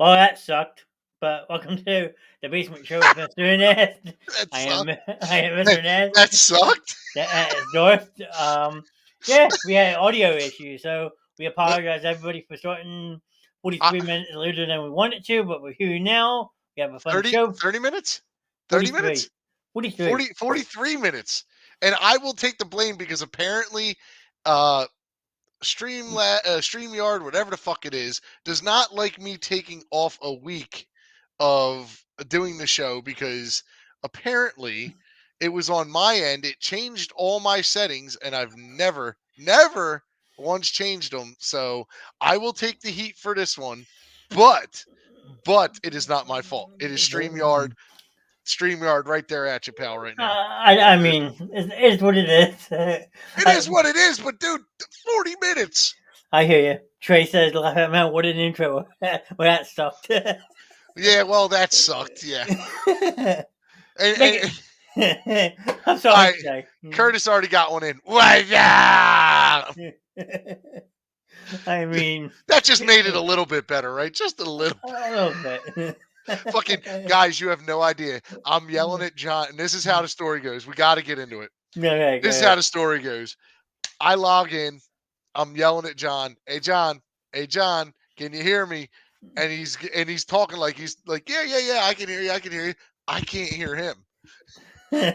Well, that sucked. But welcome to the Basement Show with Mr. Knast. That I am sucked. Mr. Knast. That sucked. That is Darth. Yeah, we had audio issues, so we apologize everybody for starting 43 minutes later than we wanted to, but we're here now. We have a fun 30, show. 30 minutes? 30 43. minutes? 43. 43 minutes. And I will take the blame because apparently StreamYard, whatever the fuck it is, does not like me taking off a week of doing the show because apparently it was on my end. It changed all my settings and I've never once changed them. So I will take the heat for this one, but it is not my fault. It is StreamYard right there at you, pal, right now. I mean, it's what it is. It is what it is, but dude, 40 minutes. I hear you. Trey says, laugh at man, what an intro. Well, that sucked. Yeah, well, that sucked, yeah. I'm sorry, Trey. Curtis already got one in. What's up? I mean, that just made it a little bit better, right? Just a little bit. Fucking guys, you have no idea. I'm yelling at John, and this is how the story goes. We got to get into it. Okay, this is how the story goes. I log in. I'm yelling at John. Hey, John, can you hear me? And he's talking like he's like, yeah, I can hear you. I can't hear him.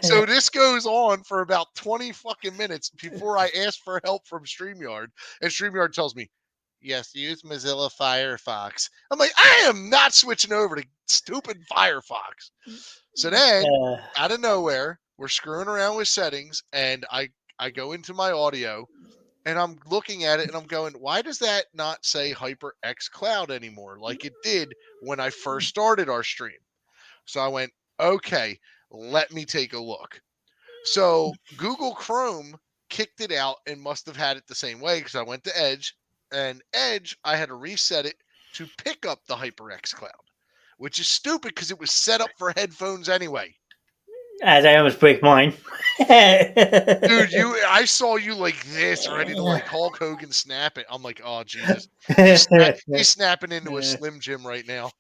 So this goes on for about 20 fucking minutes before I ask for help from StreamYard. And StreamYard tells me, yes, use Mozilla Firefox. I'm like, I am not switching over to stupid Firefox. So then, out of nowhere, we're screwing around with settings, and I go into my audio, and I'm looking at it, and I'm going, why does that not say HyperX Cloud anymore like it did when I first started our stream? So I went, okay, let me take a look. So Google Chrome kicked it out and must have had it the same way because I went to Edge, and Edge, I had to reset it to pick up the HyperX Cloud, which is stupid because it was set up for headphones anyway. As I almost break mine. Dude, I saw you like this, ready to like Hulk Hogan snap it. I'm like, oh, Jesus. He's snapping into a Slim Jim right now.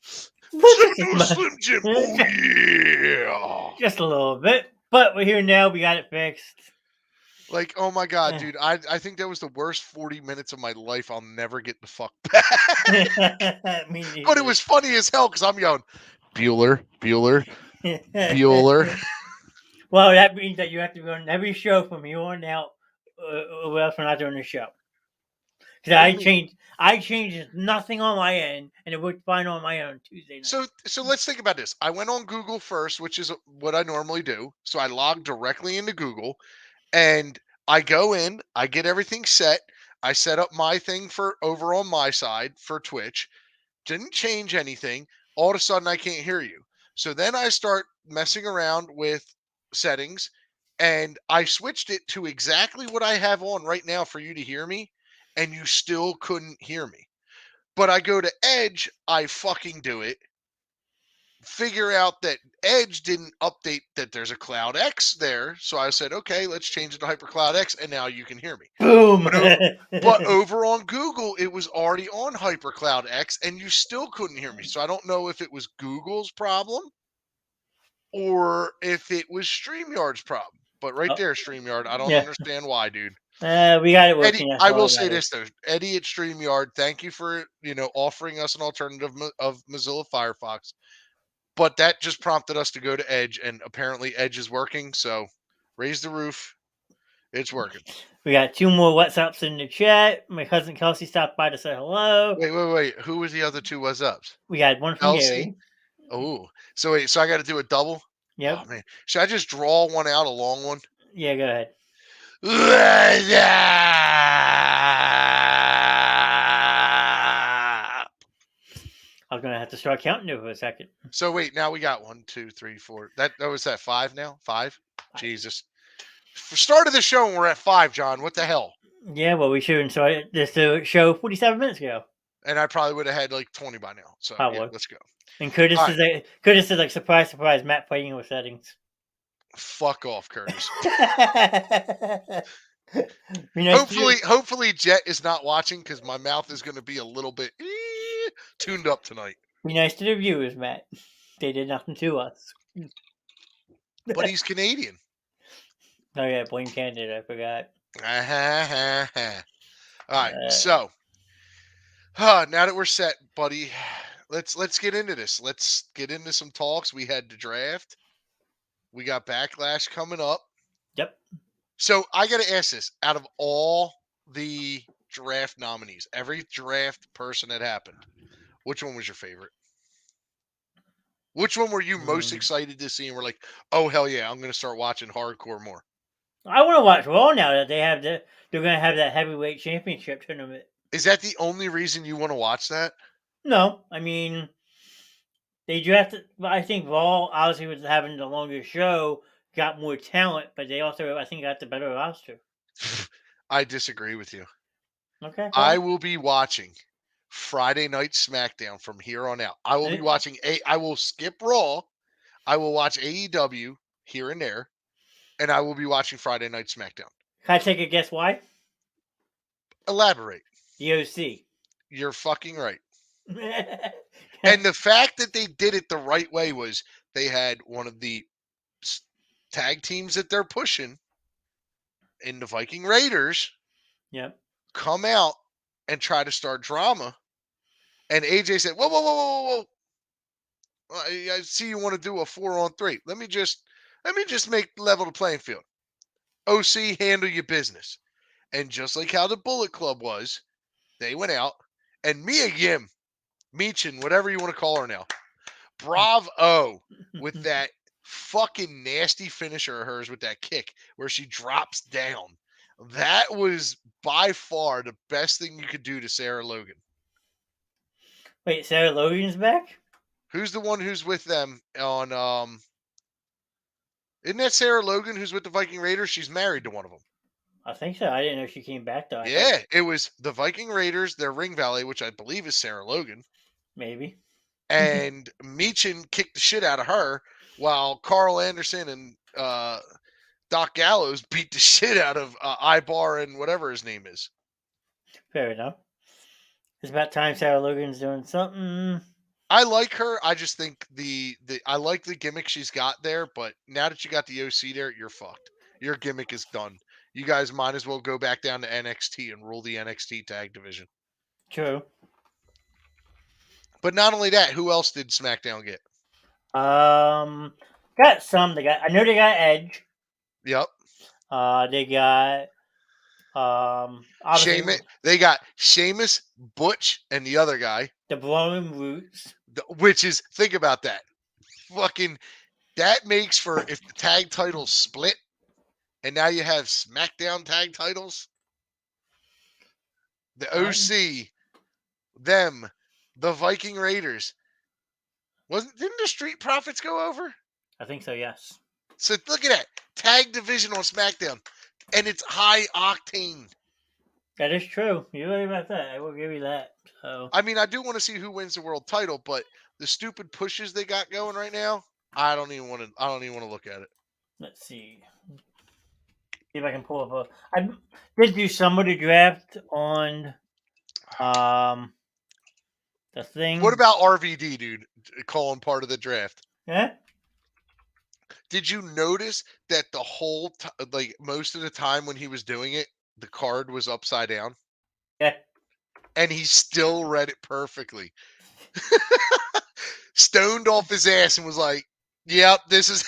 Slim Jim. Oh, yeah. Just a little bit. But we're here now. We got it fixed. Like, oh my God, dude. I think that was the worst 40 minutes of my life. I'll never get the fuck back. But it was funny as hell because I'm yelling, Bueller. Well, that means that you have to be on every show from here on out, or else we're not doing the show. Because I changed nothing on my end, and it worked fine on my own Tuesday night. So let's think about this. I went on Google first, which is what I normally do. So I logged directly into Google, and I go in. I get everything set. I set up my thing for over on my side for Twitch. Didn't change anything. All of a sudden, I can't hear you. So then I start messing around with settings, and I switched it to exactly what I have on right now for you to hear me, and you still couldn't hear me. But I go to Edge, I fucking do it, figure out that Edge didn't update that there's a Cloud X there, so I said, okay, let's change it to HyperCloud X, and now you can hear me. Boom! But over on Google, it was already on HyperCloud X, and you still couldn't hear me. So I don't know if it was Google's problem or if it was StreamYard's problem. But right there, StreamYard, I don't understand why, dude. We got it working. Eddie, I will say this though, Eddie at StreamYard, thank you for offering us an alternative of Mozilla Firefox. But that just prompted us to go to Edge, and apparently Edge is working. So raise the roof, it's working. We got 2 more WhatsApps in the chat. My cousin Kelsey stopped by to say hello. Wait. Who was the other 2 WhatsApps? We had one from Gary. Oh, so wait, so I got to do a double? Yep. Oh man, should I just draw one out, a long one? Yeah, go ahead. I was gonna have to start counting it for a second. So wait, now we got 1, 2, 3, 4. That was that 5 now? 5? Jesus. For start of the show, and we're at 5, John. What the hell? Yeah, well, we should have started this show 47 minutes ago. And I probably would have had like 20 by now. So yeah, let's go. And Curtis is like surprise, Matt playing with settings. Fuck off, Curtis. Hopefully Jet is not watching because my mouth is going to be a little bit tuned up tonight. Be nice to the viewers, Matt. They did nothing to us. But he's Canadian. Oh yeah, blame Canada. I forgot. All right, so now that we're set, buddy, let's get into this. Let's get into some talks. We had the draft. We got Backlash coming up. Yep. So I got to ask this: out of all the draft nominees, every draft person that happened, which one was your favorite? Which one were you most excited to see? And we're like, oh hell yeah, I'm going to start watching hardcore more. I want to watch Raw now that they're going to have that heavyweight championship tournament. Is that the only reason you want to watch that? No, I mean they drafted. I think Raw obviously was having the longer show, got more talent, but they also I think got the better roster. I disagree with you. Okay. I will be watching Friday Night SmackDown from here on out. I will be watching I will skip Raw. I will watch AEW here and there, and I will be watching Friday Night SmackDown. Can I take a guess why? Elaborate. The OC. You're fucking right. And the fact that they did it the right way was they had one of the tag teams that they're pushing in the Viking Raiders come out and try to start drama. And AJ said, whoa, whoa, whoa, whoa, whoa. I see you want to do a 4-on-3. Let me just make level the playing field. OC, handle your business. And just like how the Bullet Club was, they went out and Mia Yim, Meechin, whatever you want to call her now, bravo with that fucking nasty finisher of hers with that kick where she drops down. That was by far the best thing you could do to Sarah Logan. Wait, Sarah Logan's back? Who's the one who's with them on isn't that Sarah Logan who's with the Viking Raiders? She's married to one of them. I think so. I didn't know she came back though. Yeah, it was the Viking Raiders, their ring valet, which I believe is Sarah Logan. Maybe. And Meechin kicked the shit out of her while Carl Anderson and Doc Gallows beat the shit out of Ibar and whatever his name is. Fair enough. It's about time Sarah Logan's doing something. I like her. I just think I like the gimmick she's got there, but now that you got the OC there, you're fucked. Your gimmick is done. You guys might as well go back down to NXT and rule the NXT tag division. True. But not only that, who else did SmackDown get? Got some. I know they got Edge. Yep. They got Sheamus. They got Sheamus, Butch, and the other guy. The Blowing Roots. Which is, think about that. Fucking, that makes for, if the tag titles split, and now you have SmackDown tag titles. The OC, them, the Viking Raiders. Didn't the Street Profits go over? I think so, yes. So look at that. Tag division on SmackDown. And it's high octane. That is true. You're right about that. I will give you that. So I mean, I do want to see who wins the world title, but the stupid pushes they got going right now, I don't even want to look at it. Let's see. See if I can pull up I did do some of the draft on the thing. What about RVD, dude, calling part of the draft? Yeah. Did you notice that the whole most of the time when he was doing it, the card was upside down? Yeah. And he still read it perfectly. Stoned off his ass and was like, yep, this is...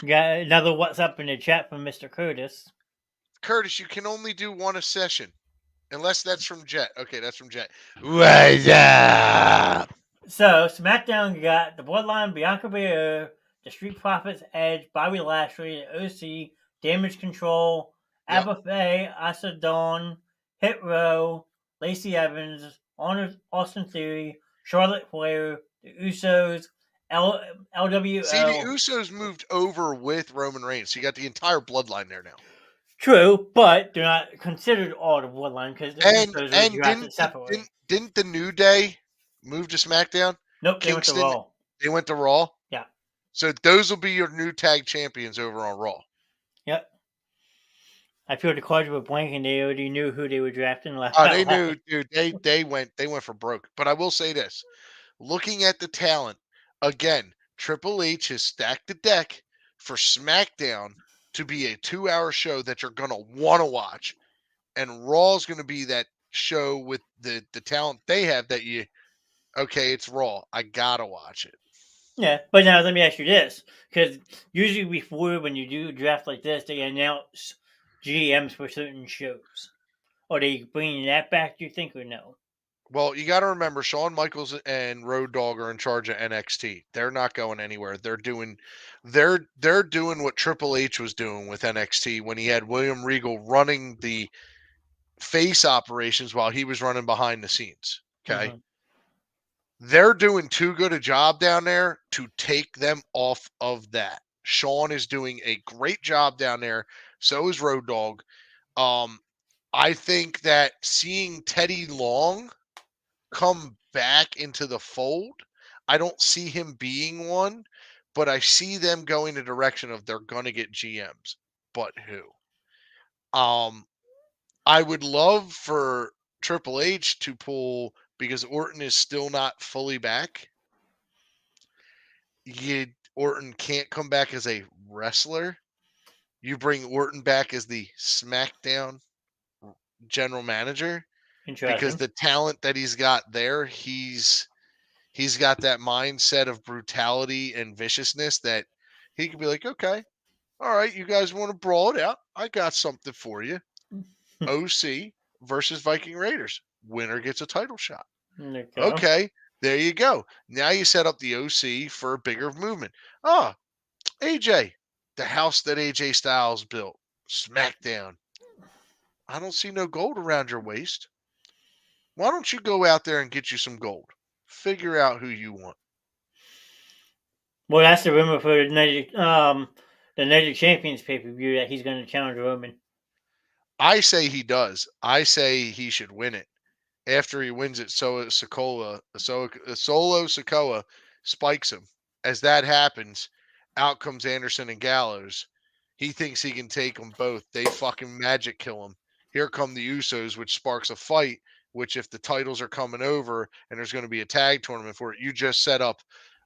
Got another what's up in the chat from Mr. Curtis. Curtis, you can only do one a session. Unless that's from Jet. Okay, that's from Jet. What's up? So, SmackDown got the Bloodline, Bianca Belair, the Street Profits, Edge, Bobby Lashley, the OC, Damage Control, Abba Faye, Asa Dawn, Hit Row, Lacey Evans, Austin Theory, Charlotte Flair, the Usos, LWO. See, the Usos moved over with Roman Reigns. So you got the entire bloodline there now. True, but they're not considered all the bloodline because the Usos are drafted separately. Didn't the New Day move to SmackDown? Nope, they went to Raw. They went to Raw? Yeah. So those will be your new tag champions over on Raw. Yep. I feel the cards were blank and they already knew who they were drafting left Oh, they out knew, loud. dude. They went for broke. But I will say this: looking at the talent again, Triple H has stacked the deck for SmackDown to be a 2-hour show that you're gonna want to watch, and Raw's gonna be that show with the talent they have that you okay, it's Raw. I gotta watch it. Yeah, but now let me ask you this, because usually before when you do a draft like this, they announce GMs for certain shows. Are they bringing that back? Do you think or no? Well, you got to remember Shawn Michaels and Road Dogg are in charge of NXT. They're not going anywhere. They're doing what Triple H was doing with NXT when he had William Regal running the face operations while he was running behind the scenes. Okay? Mm-hmm. They're doing too good a job down there to take them off of that. Shawn is doing a great job down there. So is Road Dogg. Um, I think that seeing Teddy Long come back into the fold. I don't see him being one, but I see them going the direction of they're going to get GMs. But who? Um, I would love for Triple H to pull because Orton is still not fully back. Orton can't come back as a wrestler. You bring Orton back as the SmackDown general manager because Interesting. the talent that he's got there, he's got that mindset of brutality and viciousness that he could be like, okay, all right, you guys want to brawl it out? I got something for you. OC versus Viking Raiders. Winner gets a title shot. There you go. Okay, there you go. Now you set up the OC for a bigger movement. Oh, AJ, the house that AJ Styles built, SmackDown. I don't see no gold around your waist. Why don't you go out there and get you some gold? Figure out who you want. Well, that's the rumor for the Night of Champions pay per view that he's going to challenge Roman. I say he does. I say he should win it. After he wins it, Solo Sokoa spikes him. As that happens, out comes Anderson and Gallows. He thinks he can take them both. They fucking magic kill him. Here come the Usos, which sparks a fight. Which, if the titles are coming over and there's going to be a tag tournament for it, you just set up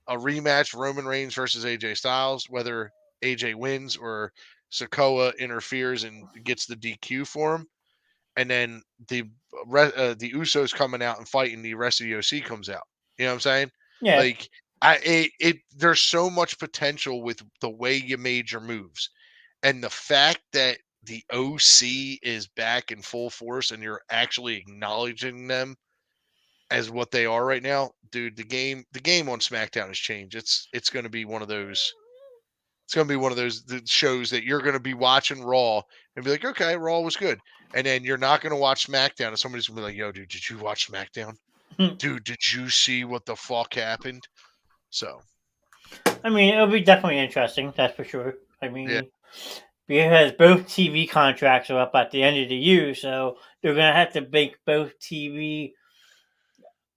a rematch: Roman Reigns versus AJ Styles. Whether AJ wins or Sokoa interferes and gets the DQ for him, and then the Usos coming out and fighting, the rest of the OC comes out. You know what I'm saying? Yeah. Like there's so much potential with the way you made your moves, and the fact that the OC is back in full force and you're actually acknowledging them as what they are right now, dude. The game on SmackDown has changed. It's going to be one of those. It's going to be one of those shows that you're going to be watching Raw and be like, okay, Raw was good. And then you're not going to watch SmackDown. And somebody's going to be like, yo, dude, did you watch SmackDown? Dude, did you see what the fuck happened? So, I mean, it'll be definitely interesting, that's for sure. I yeah. mean, because both TV contracts are up at the end of the year, so they're going to have to make both TV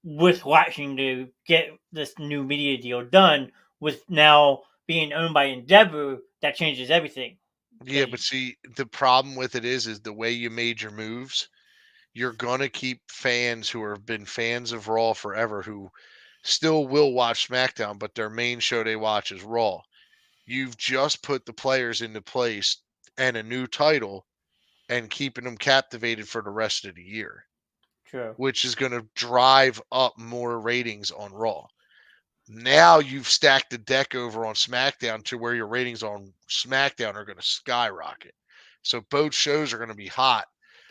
with watching to get this new media deal done. With now being owned by Endeavor, that changes everything. Yeah, but 'Cause- see, the problem with it is the way you made your moves, you're going to keep fans who have been fans of Raw forever who still will watch SmackDown, but their main show they watch is Raw. You've just put the players into place and a new title and keeping them captivated for the rest of the year, True. which is going to drive up more ratings on Raw. Now you've stacked the deck over on SmackDown to where your ratings on SmackDown are going to skyrocket. So both shows are going to be hot.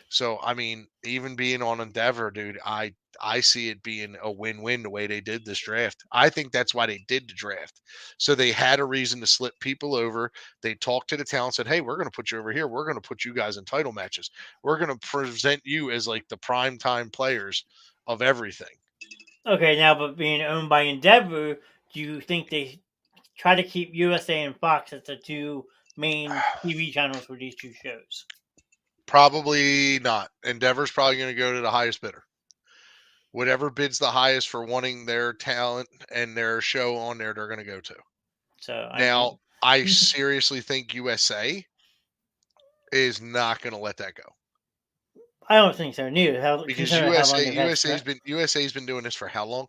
So I mean, even being on Endeavor, dude, I see it being a win-win the way they did this draft. I think that's why they did the draft. So they had a reason to slip people over. They talked to the talent, said, "Hey, we're going to put you over here. We're going to put you guys in title matches. We're going to present you as like the prime time players of everything." Okay, now, but being owned by Endeavor, do you think they try to keep USA and Fox as the two main TV channels for these two shows? Probably not. Endeavor's probably going to go to the highest bidder. Whatever bids the highest for wanting their talent and their show on there, they're going to go to. So, I Now, mean, I seriously think USA is not going to let that go. I don't think so neither. Because Considering how long they've had USA's been doing this for how long?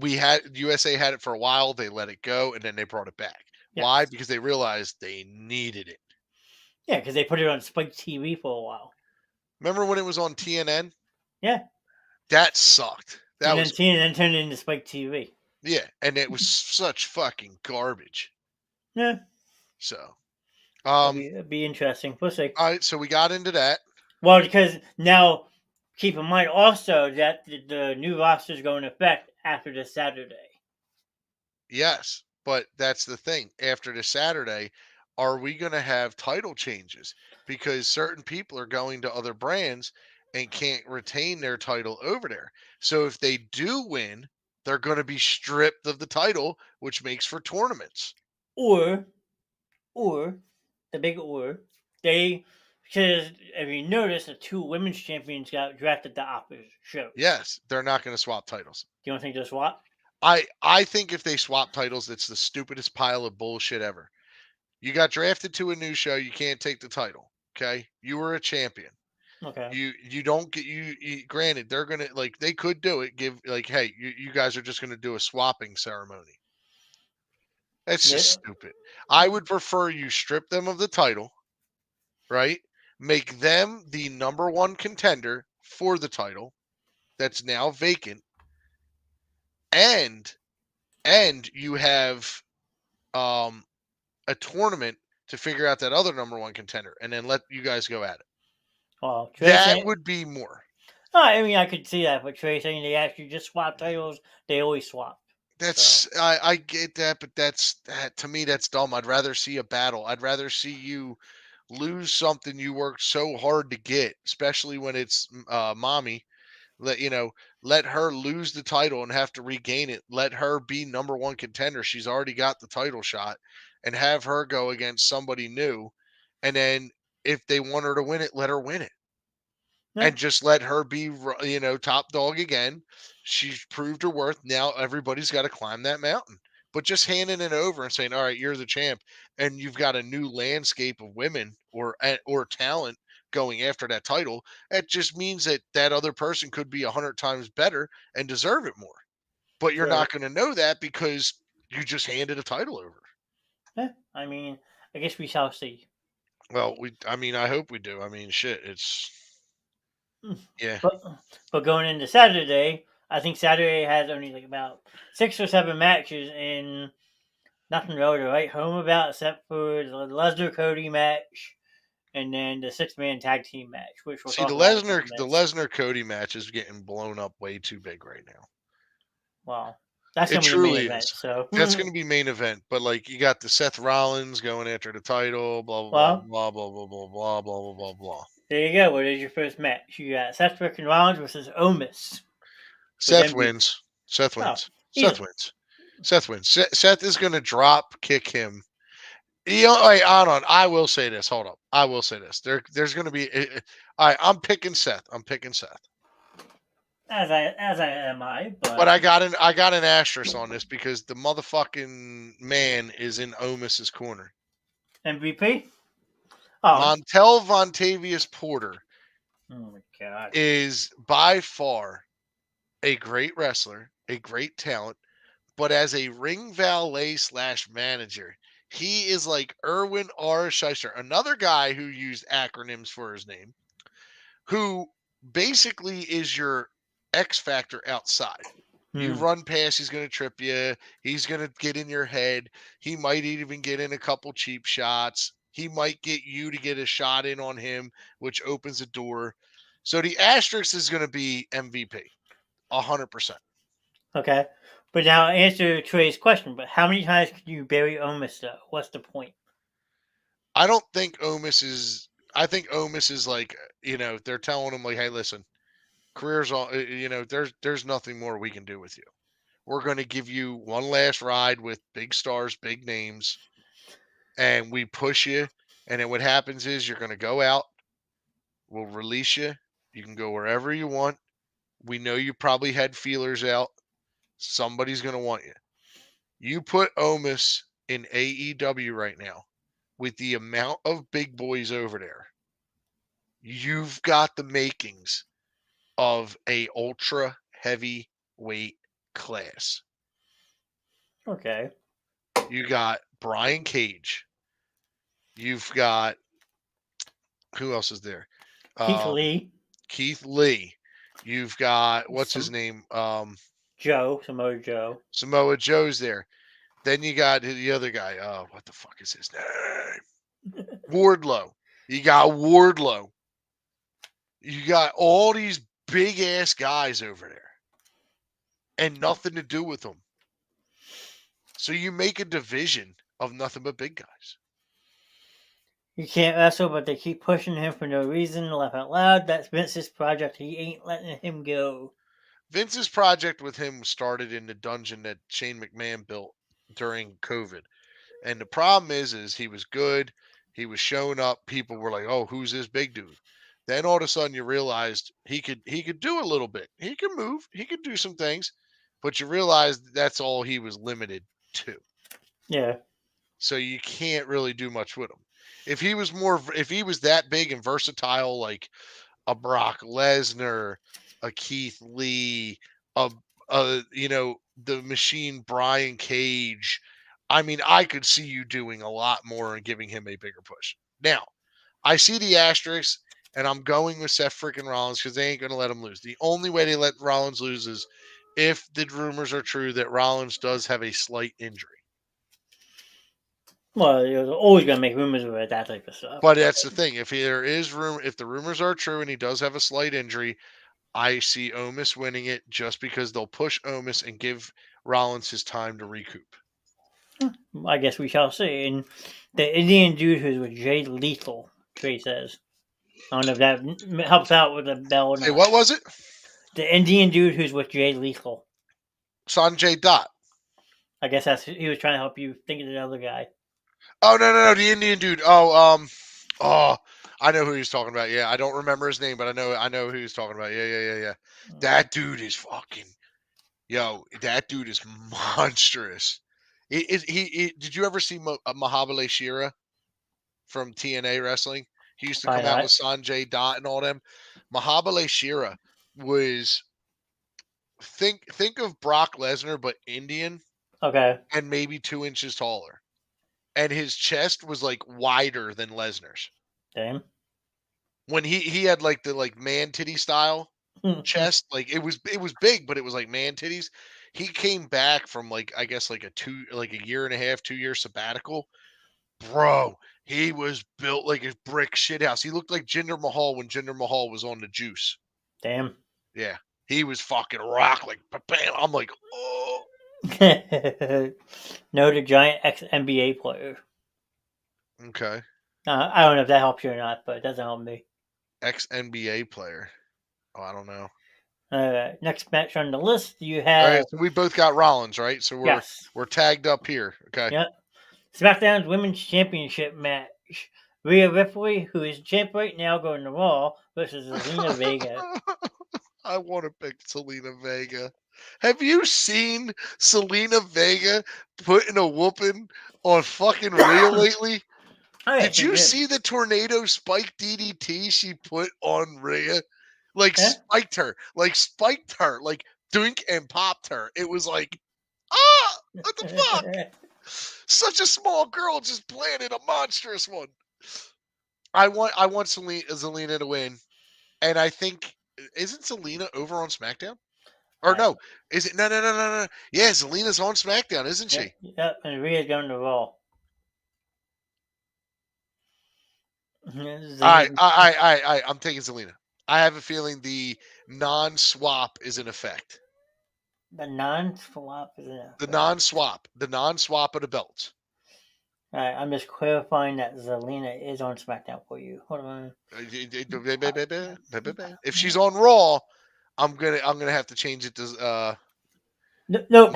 USA had it for a while. They let it go, and then they brought it back. Why? Yes. Because they realized they needed it. Yeah, because they put it on Spike TV for a while. Remember when it was on TNN? Yeah. That sucked. That And then was CNN turned it into Spike TV. yeah, and it was such fucking garbage. Yeah. So, It'd be interesting. We'll see. all right, so we got into that. Well, because now, keep in mind also that the new roster is going to effect after this Saturday. Yes, but that's the thing. After the Saturday, are we going to have title changes? Because certain people are going to other brands and can't retain their title over there. So if they do win, they're going to be stripped of the title, which makes for tournaments. Or, the big they, because if you notice, the two women's champions got drafted to opposite shows. Yes, they're not going to swap titles. You don't think they'll swap? I think if they swap titles, it's the stupidest pile of bullshit ever. You got drafted to a new show, you can't take the title. Okay? You were a champion. Okay. You don't get you granted they're gonna like they could do it, give like, hey, you guys are just gonna do a swapping ceremony. That's just Yeah. stupid. I would prefer you strip them of the title, right? Make them the number one contender for the title that's now vacant, and you have a tournament to figure out that other number one contender, and then let you guys go at it. Well, That would be more. I mean, I could see that, but Trey saying they actually just swap titles, they always swap. That's I get that, but that to me that's dumb. I'd rather see a battle. I'd rather see you lose something you worked so hard to get, especially when it's mommy. Let her lose the title and have to regain it. Let her be number one contender. She's already got the title shot, and have her go against somebody new. And then if they want her to win it, let her win it. Yeah. And just let her be, top dog again. She's proved her worth. Now everybody's got to climb that mountain. But just handing it over and saying, "All right, you're the champ," and you've got a new landscape of women or talent going after that title. That just means that that other person could be 100 times better and deserve it more. But you're True. not going to know that because you just handed a title over. Yeah. I mean, I guess we shall see. Well, I hope we do. I mean, shit, it's yeah. But going into Saturday, I think Saturday has only like about 6 or 7 matches, and nothing really to write home about except for the Lesnar Cody match, and then the 6-man tag team match, which we'll See, talk about in a couple The minutes. Lesnar Cody match is getting blown up way too big right now. Well, that's It gonna be the main truly event. is. So, That's going to be main event, but like you got the Seth Rollins going after the title, blah blah well, blah blah blah blah blah blah blah blah blah. there you go. What is your first match? You got Seth freaking Rollins versus Omis with Seth MVP. wins. Seth Oh, wins. Seth easily. wins. Seth wins. Seth is going to drop kick him. Wait, hold on. I will say this. Hold up. I will say this. There's going to be. All right, I'm picking Seth. I'm picking Seth. As I am But but I got an asterisk on this because the motherfucking man is in Omis's corner. MVP. Oh, Montel Vontavious Porter oh my god. is by far a great wrestler, a great talent, but as a ring valet / manager, he is like Erwin R. Scheister, another guy who used acronyms for his name, who basically is your X factor outside. You run past, he's going to trip you. He's going to get in your head. He might even get in a couple cheap shots. He might get you to get a shot in on him, which opens a door. So the asterisk is going to be MVP, 100%. Okay. But now answer Trey's question. But how many times can you bury Omis though? What's the point? I don't think Omis is. I think Omis is like, they're telling him like, hey, listen, career's all. There's nothing more we can do with you. We're going to give you one last ride with big stars, big names, and we push you. And then what happens is you're going to go out. We'll release you. You can go wherever you want. We know you probably had feelers out. Somebody's going to want you. You put Omis in AEW right now with the amount of big boys over there. you've got the makings of a ultra heavyweight class. Okay. You got Brian Cage. You've got who else is there? Keith Lee, Keith Lee. You've got what's his some name? Samoa Joe. Samoa Joe's there. Then you got the other guy. Oh, what the fuck is his name? Wardlow. You got Wardlow. You got all these big ass guys over there, and nothing to do with them. So you make a division of nothing but big guys. He can't wrestle, but they keep pushing him for no reason. Laugh out loud. That's Vince's project. He ain't letting him go. Vince's project with him started in the dungeon that Shane McMahon built during COVID. And the problem is he was good. He was showing up. People were like, "Oh, who's this big dude?" Then all of a sudden you realized he could do a little bit. He could move. He could do some things, but you realized that's all he was limited to. Yeah. So you can't really do much with him. If he was that big and versatile, like a Brock Lesnar, a Keith Lee, the machine Brian Cage. I mean, I could see you doing a lot more and giving him a bigger push. Now, I see the asterisk, and I'm going with Seth freaking Rollins because they ain't going to let him lose. The only way they let Rollins lose is if the rumors are true that Rollins does have a slight injury. Well, you're always gonna make rumors about that type of stuff. But that's the thing. If the rumors are true and he does have a slight injury, I see Omos winning it just because they'll push Omos and give Rollins his time to recoup. I guess we shall see. And the Indian dude who's with Jay Lethal, Trey says. I don't know if that helps out with the bell or not. Hey, what was it? The Indian dude who's with Jay Lethal. Sanjay Dutt. I guess he was trying to help you think of the other guy. Oh no, the Indian dude. I know who he's talking about. Yeah, I don't remember his name, but I know who he's talking about. Yeah. That dude is fucking. Yo, that dude is monstrous. Did you ever see Mahabali Shera from TNA Wrestling? He used to Probably come out not. with Sanjay Dutt and all them. Mahabali Shera was think of Brock Lesnar but Indian Okay. and maybe 2 inches taller, and his chest was like wider than Lesnar's. Damn. When he had like the man titty style chest, like it was big, but it was like man titties. He came back from I guess a year and a half, 2 year sabbatical. Bro, he was built like a brick shithouse. He looked like Jinder Mahal when Jinder Mahal was on the juice. Damn. Yeah. He was fucking rock like bam. I'm like, oh. Noted giant ex NBA player. Okay. I don't know if that helps you or not, but it doesn't help me. Ex NBA player. Oh, I don't know. Next match on the list, you All have right, so we both got Rollins, right? So yes. we're tagged up here. Okay. Yep. SmackDown's Women's Championship match. Rhea Ripley, who is champ right now, going to Raw versus Zelina Vega. I want to pick Selena Vega. Have you seen Selena Vega putting a whooping on fucking Rhea lately? Did you see the tornado spike DDT she put on Rhea? Spiked her, like dunk and popped her. It was like, what the fuck? Such a small girl just planted a monstrous one. I want Zelina to win, and I think isn't Zelina over on SmackDown? Or no, is it? No. Yeah, Zelina's on SmackDown, isn't she? Yep, and Rhea's going to Raw. I'm taking Zelina. I have a feeling the non-swap is in effect. The non-swap is in effect. The non-swap of the belts. All right, I'm just clarifying that Zelina is on SmackDown for you. Hold on. If she's on Raw, I'm gonna have to change it to. No,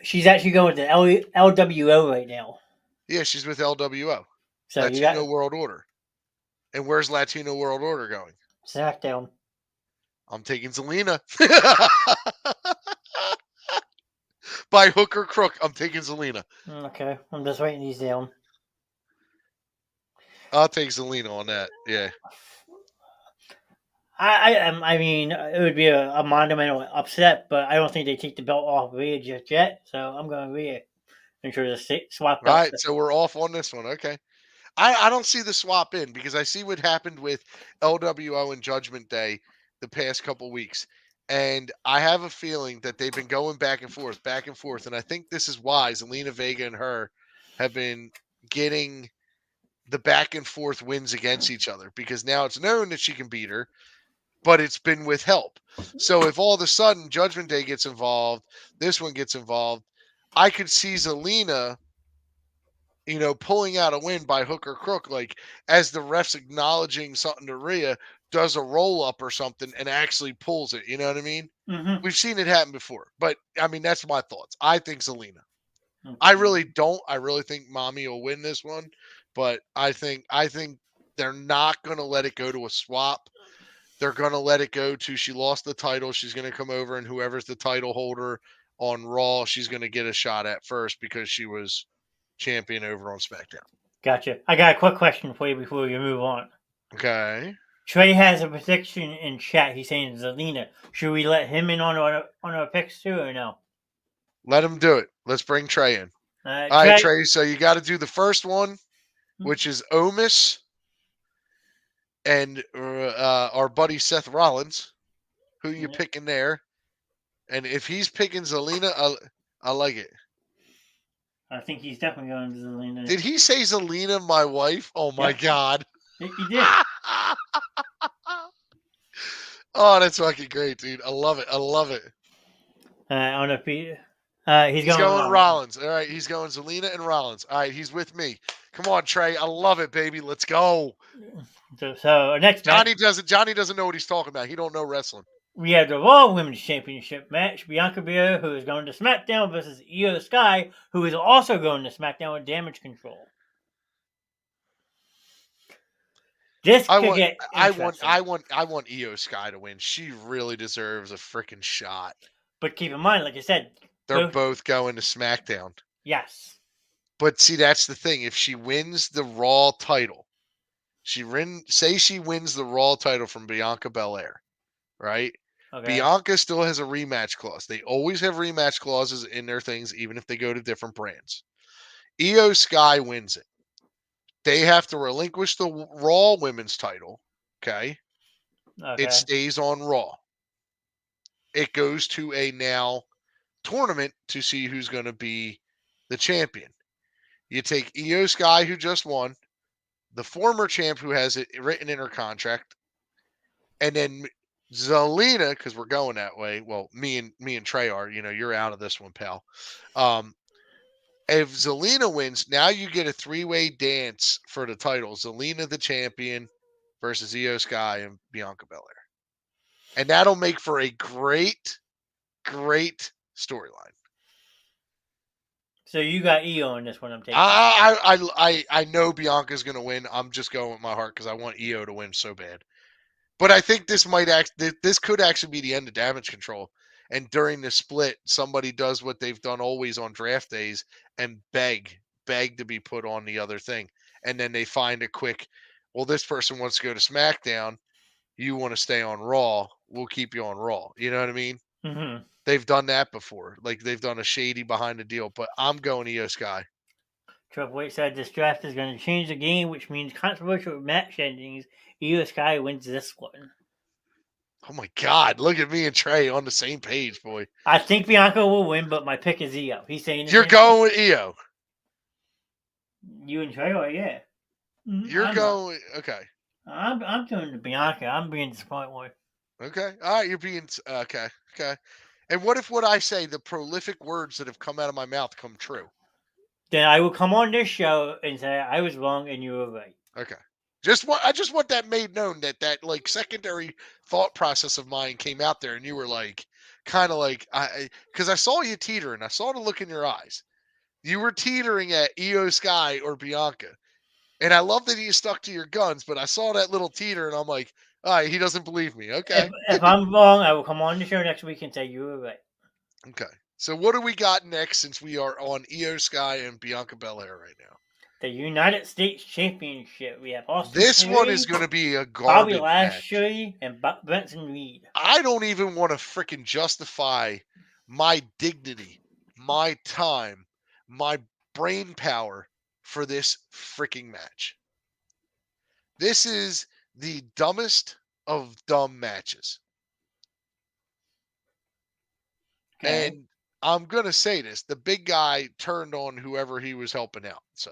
she's actually going to LWO right now. Yeah, she's with LWO. So Latino World Order. And where's Latino World Order going? SmackDown. I'm taking Zelina. By hook or crook, I'm taking Zelina. Okay, I'm just writing these down. I'll take Zelina on that. Yeah. I mean, it would be a monumental upset, but I don't think they take the belt off Rhea just yet. So I'm going Rhea. Make sure to swap All belts. right, so we're off on this one. Okay. I don't see the swap in because I see what happened with LWO and Judgment Day the past couple weeks. And I have a feeling that they've been going back and forth. And I think this is why Zelina Vega and her have been getting the back and forth wins against each other because now it's known that she can beat her, but it's been with help. So if all of a sudden Judgment Day gets involved, this one gets involved, I could see Zelina, pulling out a win by hook or crook, like as the ref's acknowledging something to Rhea, does a roll up or something and actually pulls it. You know what I mean? Mm-hmm. We've seen it happen before, but I mean, that's my thoughts. I think Zelina. I Okay. really don't. I really think Mommy will win this one, but I think they're not going to let it go to a swap. They're going to let it go to she lost the title. She's going to come over, and whoever's the title holder on Raw, she's going to get a shot at first because she was champion over on SmackDown. Gotcha. I got a quick question for you before we move on. Okay. Trey has a prediction in chat. He's saying Zelina. Should we let him in on our picks too, or no? Let him do it. Let's bring Trey in. All right, Trey. Trey. So you got to do the first one, which is Omis and our buddy Seth Rollins. Who you picking there? And if he's picking Zelina, I like it. I think he's definitely going to Zelina. Did he say Zelina, my wife? Oh my God. He did. Oh, that's fucking great, dude. I love it. I love it. I don't know if he's going Rollins. All right, he's going Zelina and Rollins. All right, he's with me. Come on, Trey. I love it, baby. Let's go. So our next Johnny match, doesn't know what he's talking about. He don't know wrestling. we have the Raw Women's Championship match. Bianca Belair, who is going to SmackDown, versus Io Sky, who is also going to SmackDown with Damage Control. This could get interesting. I want Io Sky to win. She really deserves a freaking shot. But keep in mind, like I said, they're both going to SmackDown. Yes. But see, that's the thing. If she wins the Raw title, say she wins the Raw title from Bianca Belair, right? Okay. Bianca still has a rematch clause. They always have rematch clauses in their things, even if they go to different brands. Io Sky wins it. They have to relinquish the Raw women's title. Okay. It stays on Raw. It goes to a now tournament to see who's going to be the champion. You take Io Sky, who just won, the former champ who has it written in her contract, and then Zelina, because we're going that way. Well, me and Trey are. You're out of this one, pal. If Zelina wins, now you get a three-way dance for the title. Zelina, the champion, versus Io Sky and Bianca Belair. And that'll make for a great, great storyline. So you got Io in this one. I'm taking. I know Bianca's going to win. I'm just going with my heart because I want Io to win so bad. But I think this could actually be the end of Damage Control. And during the split, somebody does what they've done always on draft days and beg to be put on the other thing. And then they find a quick, well, this person wants to go to SmackDown. You want to stay on Raw. We'll keep you on Raw. You know what I mean? Mm-hmm. They've done that before. Like they've done a shady behind the deal. But I'm going Io Sky. Triple H said this draft is going to change the game, which means controversial match endings. Io Sky wins this one. Oh my God! Look at me and Trey on the same page, boy. I think Bianca will win, but my pick is Io. He's saying you're going with Io. You and Trey are, yeah. You're going okay. I'm doing the Bianca. I'm being disappointed with. Okay, all right. You're being okay. And what if what I say, the prolific words that have come out of my mouth, come true? Then I will come on this show and say I was wrong and you were right. Okay. I just want that made known that like secondary thought process of mine came out there, and you were like, kind of like, because I saw you teetering. I saw the look in your eyes. You were teetering at Io Sky or Bianca, and I love that you stuck to your guns. But I saw that little teeter, and I'm like, all right, he doesn't believe me. Okay. If I'm wrong, I will come on the show next week and say you were right. Okay. So what do we got next? Since we are on Io Sky and Bianca Belair right now. the United States Championship. We have Austin This one Theory, is going to be a Bobby garbage match. Lashley, and Benson Reed. I don't even want to freaking justify my dignity, my time, my brain power for this freaking match. This is the dumbest of dumb matches. Okay. And I'm going to say this. The big guy turned on whoever he was helping out. So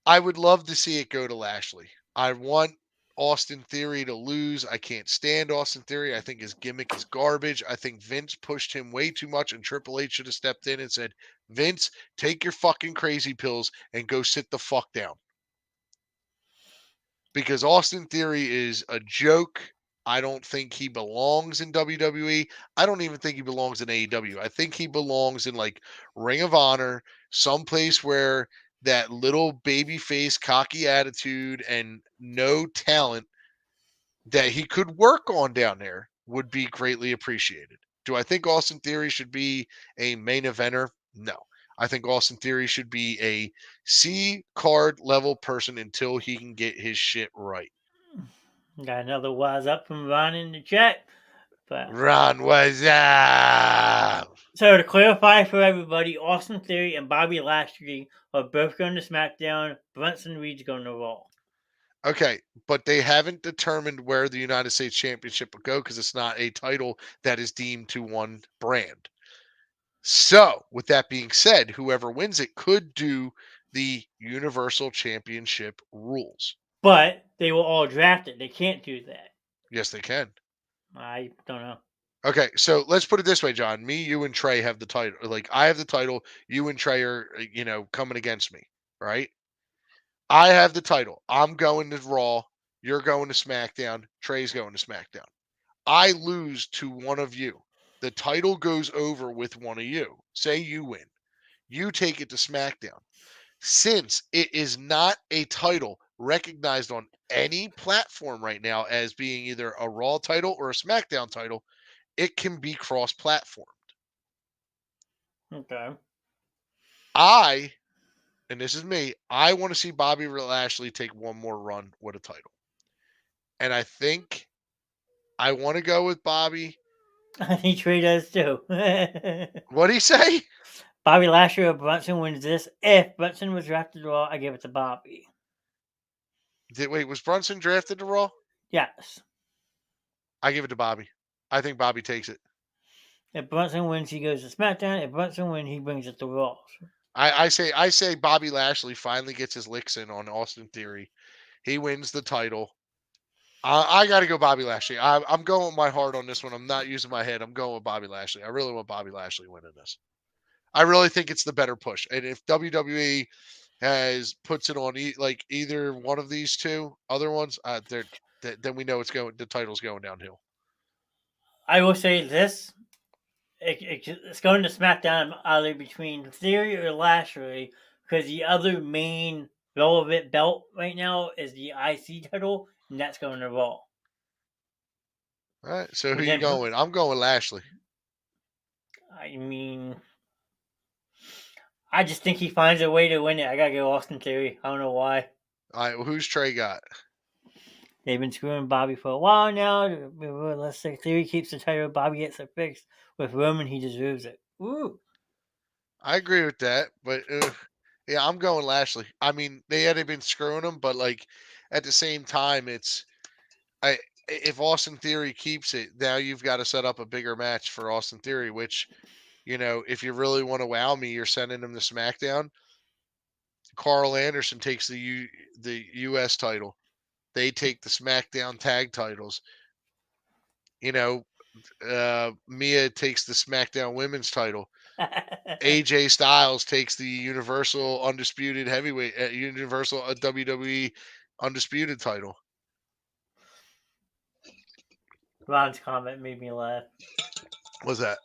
I would love to see it go to Lashley. I want Austin Theory to lose. I can't stand Austin Theory. I think his gimmick is garbage. I think Vince pushed him way too much, and Triple H should have stepped in and said, Vince, take your fucking crazy pills and go sit the fuck down. Because Austin Theory is a joke. I don't think he belongs in WWE. I don't even think he belongs in AEW. I think he belongs in like Ring of Honor, someplace where that little baby face, cocky attitude and no talent that he could work on down there would be greatly appreciated. Do I think Austin Theory should be a main eventer? No. I think Austin Theory should be a C card level person until he can get his shit right. Got another wise up from Ron in the chat. But Ron was up. so to clarify for everybody, Austin Theory and Bobby Lashley are both going to SmackDown. Benson Reed's going to Raw. Okay, but they haven't determined where the United States Championship will go because it's not a title that is deemed to one brand. So, with that being said, whoever wins it could do the Universal Championship rules. But they will all draft it. They can't do that. Yes, they can. I don't know. Okay, so let's put it this way, John. Me, you, and Trey have the title. Like, I have the title. You and Trey are, coming against me, right? I have the title. I'm going to Raw. You're going to SmackDown. Trey's going to SmackDown. I lose to one of you. The title goes over with one of you. Say you win. You take it to SmackDown. Since it is not a title recognized on any platform right now as being either a Raw title or a SmackDown title, it can be cross-platformed. Okay. And this is me, I want to see Bobby Lashley take one more run with a title. And I think I want to go with Bobby. I think Trey does too. What'd he say? Bobby Lashley or Brunson wins this. If Brunson was drafted to Raw, I give it to Bobby. Wait, was Brunson drafted to Raw? Yes. I give it to Bobby. I think Bobby takes it. If Brunson wins, he goes to SmackDown. If Brunson wins, he brings it to Raw. I say Bobby Lashley finally gets his licks in on Austin Theory. He wins the title. I got to go Bobby Lashley. I'm going with my heart on this one. I'm not using my head. I'm going with Bobby Lashley. I really want Bobby Lashley winning this. I really think it's the better push. And if WWE puts it on either one of these two other ones, then we know the title's going downhill. I will say this. It's going to SmackDown either between Theory or Lashley because the other main relevant belt right now is the IC title, and that's going to Raw. All right. So who you going? I'm going Lashley. I mean, I just think he finds a way to win it. I gotta go Austin Theory. I don't know why. All right. Well, who's Trey got? They've been screwing Bobby for a while now. Let's say Theory keeps the title. Bobby gets it fixed. With Roman, he deserves it. Ooh. I agree with that, but yeah, I'm going Lashley. I mean, they had been screwing him, but at the same time, if Austin Theory keeps it, now you've got to set up a bigger match for Austin Theory. Which, if you really want to wow me, you're sending him to SmackDown. Carl Anderson takes the U.S. title. They take the SmackDown tag titles. Mia takes the SmackDown Women's title. AJ Styles takes the Universal Undisputed Heavyweight, Universal WWE Undisputed title. Ron's comment made me laugh. What's that?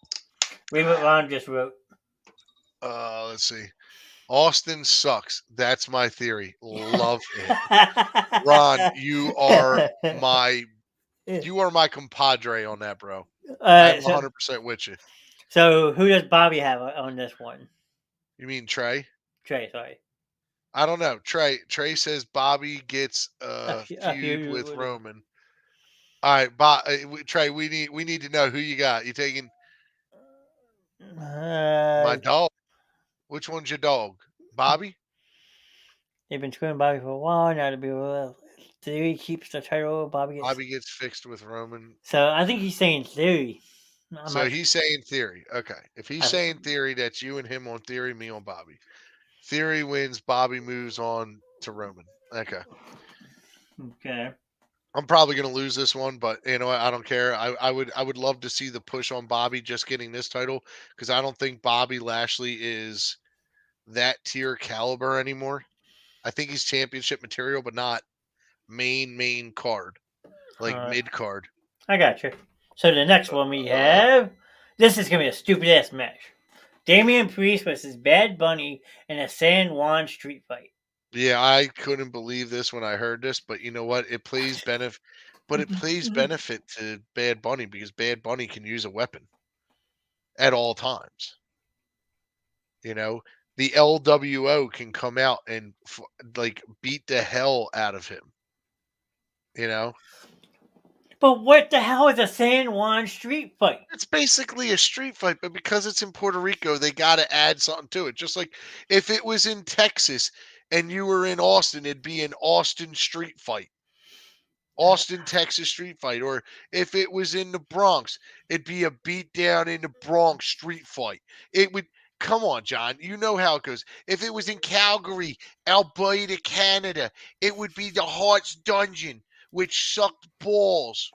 Read what Ron just wrote. Let's see. Austin sucks. That's my theory. Love it. Ron, you are my compadre on that, bro. I'm 100% with you. So who does Bobby have on this one? You mean Trey? Trey, sorry. I don't know. Trey says Bobby gets A a feud feud with with- Roman. All right, Trey, we need to know who you got. You taking my Uh, dog? Which one's your dog? Bobby? they've been screwing Bobby for a while now. To be Theory keeps the title. Bobby gets fixed with Roman. So I think he's saying Theory. I'm So not. he's saying Theory. Okay. If he's saying Theory, that's you and him on Theory, me on Bobby. Theory wins, Bobby moves on to Roman. Okay. Okay. I'm probably going to lose this one, but you know what? I don't care. I would love to see the push on Bobby just getting this title because I don't think Bobby Lashley is that tier caliber anymore. I think he's championship material, but not main card, like mid card. I got you. So the next one we have. This is gonna be a stupid ass match. Damian Priest versus Bad Bunny in a San Juan street fight. Yeah, I couldn't believe this when I heard this, but you know what? It plays benefit, but it plays benefit to Bad Bunny because Bad Bunny can use a weapon at all times. You know, the LWO can come out and like beat the hell out of him. You know, But what the hell is a San Juan street fight? it's basically a street fight, but because it's in Puerto Rico, they got to add something to it. Just like if it was in Texas and you were in Austin, it'd be an Austin street fight. Austin, Texas street fight. Or if it was in the Bronx, it'd be a beat down in the Bronx street fight. It would come on, John. You know how it goes. If it was in Calgary, Alberta, Canada, it would be the Heart's Dungeon, which sucked balls.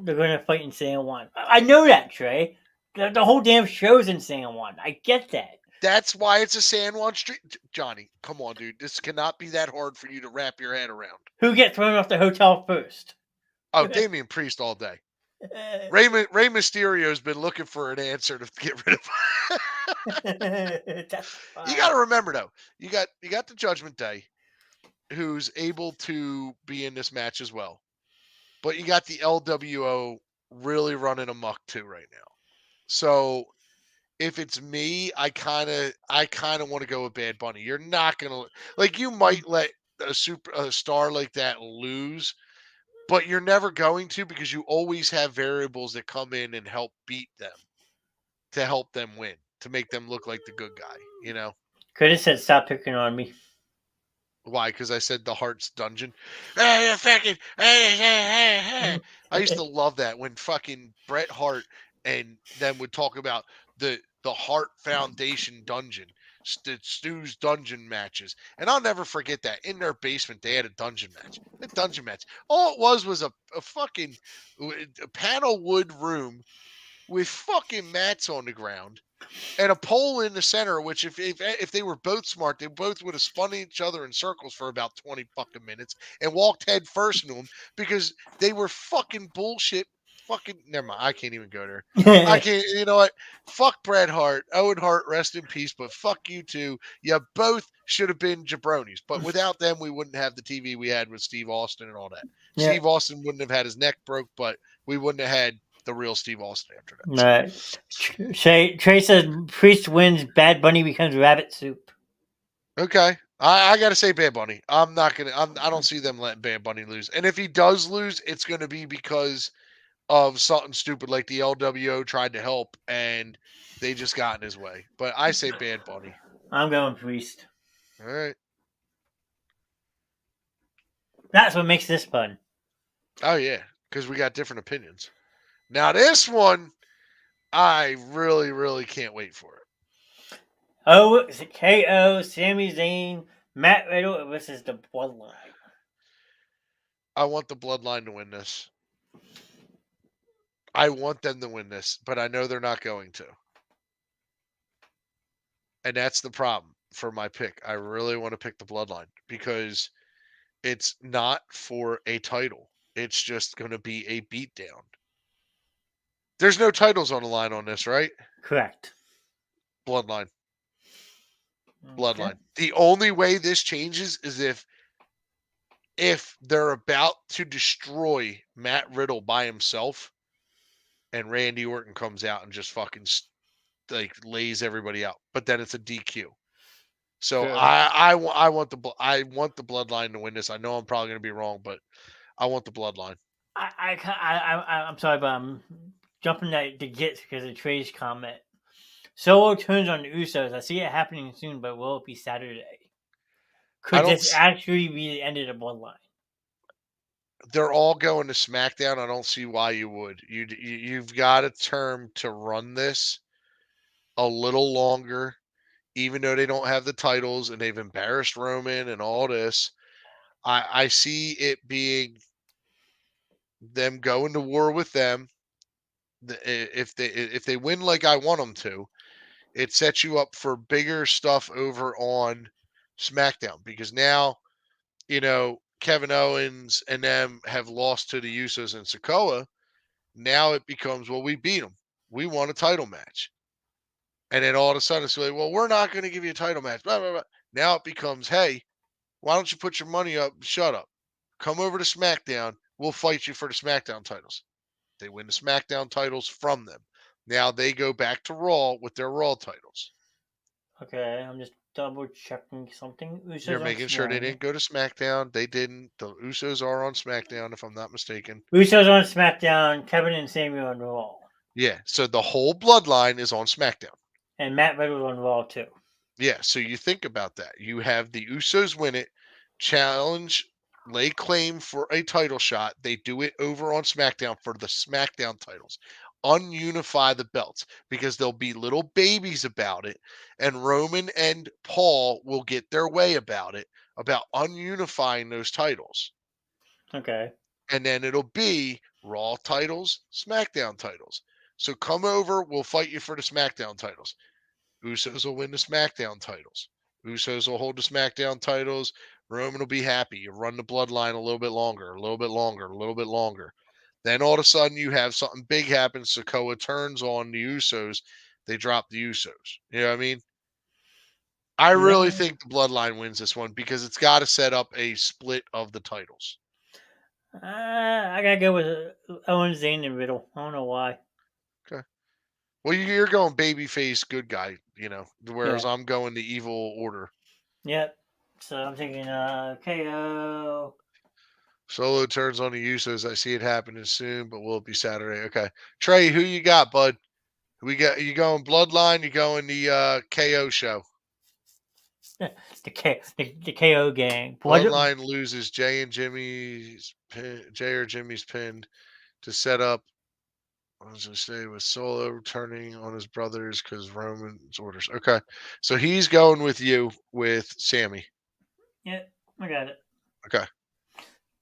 They're gonna fight in San Juan. I know that, Trey. The whole damn show's in San Juan. I get that. That's why it's a San Juan street. Johnny, come on, dude. This cannot be that hard for you to wrap your head around. Who gets thrown off the hotel first? Oh, Damian Priest all day. Rey Mysterio's been looking for an answer to get rid of. You got to remember though, you got the Judgment Day, who's able to be in this match as well, but you got the LWO really running amok too right now. So if it's me, I kind of want to go with Bad Bunny. You're not gonna like you might let a star like that lose. But you're never going to because you always have variables that come in and help beat them to help them win, to make them look like the good guy, you know? Could have said stop picking on me. Why? Because I said the Heart's Dungeon. Hey, fucking, hey. I used to love that when fucking Bret Hart and them would talk about the Hart Foundation Dungeon, Stu's dungeon matches, and I'll never forget that in their basement they had a dungeon match. A dungeon match. All it was a fucking a panel wood room with fucking mats on the ground and a pole in the center, which if they were both smart, they both would have spun each other in circles for about 20 fucking minutes and walked head first into them because they were fucking bullshit. Fucking never mind. I can't even go there. I can't. You know what? Fuck Bret Hart, Owen Hart, rest in peace. But fuck you too. You both should have been jabronis. But without them, we wouldn't have the TV we had with Steve Austin and all that. Yeah. Steve Austin wouldn't have had his neck broke, but we wouldn't have had the real Steve Austin after that. Trey says Priest wins, Bad Bunny becomes rabbit soup. Okay. I got to say Bad Bunny. I'm not going to, I don't see them letting Bad Bunny lose. And if he does lose, it's going to be because of something stupid like the LWO tried to help and they just got in his way. But I say Bad Bunny. I'm going Priest. All right. That's what makes this fun. Oh, yeah. Because we got different opinions. Now, this one, I really, really can't wait for it. Oh, is it KO, Sami Zayn, Matt Riddle versus the Bloodline? I want the Bloodline to win this. I want them to win this, but I know they're not going to. And that's the problem for my pick. I really want to pick the Bloodline because it's not for a title. It's just going to be a beatdown. There's no titles on the line on this, right? Correct. Bloodline. Bloodline. Okay. The only way this changes is if they're about to destroy Matt Riddle by himself and Randy Orton comes out and just fucking like lays everybody out. But then it's a DQ. So True. I want the bloodline to win this. I know I'm probably going to be wrong, but I want the bloodline. I'm sorry, but I'm jumping to get because of Trey's comment. Solo turns on the Usos. I see it happening soon, but will it be Saturday? I Could don't. this actually be the end of the bloodline? They're all going to SmackDown. I don't see why you would. You've got a term to run this a little longer, even though they don't have the titles and they've embarrassed Roman and all this. I see it being them going to war with them. If they win like I want them to, it sets you up for bigger stuff over on SmackDown because now Kevin Owens and them have lost to the Usos and Sikoa. Now it becomes, well, we beat them. We won a title match. And then all of a sudden it's like, well, we're not going to give you a title match. Blah, blah, blah. Now it becomes, hey, why don't you put your money up and shut up? Come over to SmackDown. We'll fight you for the SmackDown titles. They win the SmackDown titles from them. Now they go back to Raw with their Raw titles. Okay, I'm just double checking something. Usos You're on making sure they SmackDown. didn't go to SmackDown. They didn't. The Usos are on SmackDown, if I'm not mistaken. Usos on SmackDown. Kevin and Sami on Raw, Yeah. So the whole bloodline is on SmackDown. and Matt Riddle on Raw too. Yeah. So you think about that. You have the Usos win it, challenge, lay claim for a title shot. They do it over on SmackDown for the SmackDown titles. Ununify the belts because they'll be little babies about it. And Roman and Paul will get their way about it, about ununifying those titles. Okay. And then it'll be Raw titles, SmackDown titles. So come over, we'll fight you for the SmackDown titles. Usos will win the SmackDown titles. Usos will hold the SmackDown titles. Roman will be happy. You run the bloodline a little bit longer, a little bit longer, a little bit longer. Then all of a sudden you have something big happen. Sikoa turns on the Usos. They drop the Usos. You know what I mean? I really Yeah. think the bloodline wins this one because it's got to set up a split of the titles. I gotta go with Owens, Zayn, and Riddle. I don't know why. Okay. Well, you're going babyface good guy, whereas Yeah. I'm going the evil order. Yep. So I'm thinking KO. Solo turns on the Usos. I see it happening soon, but will it be Saturday? Okay. Trey, who you got, bud? You going Bloodline? You going the KO show? the KO gang. Bloodline loses Jay or Jimmy's pinned to set up. I was gonna say with Solo turning on his brothers because Roman's orders. Okay, so he's going with you with Sammy. Yeah, I got it. Okay,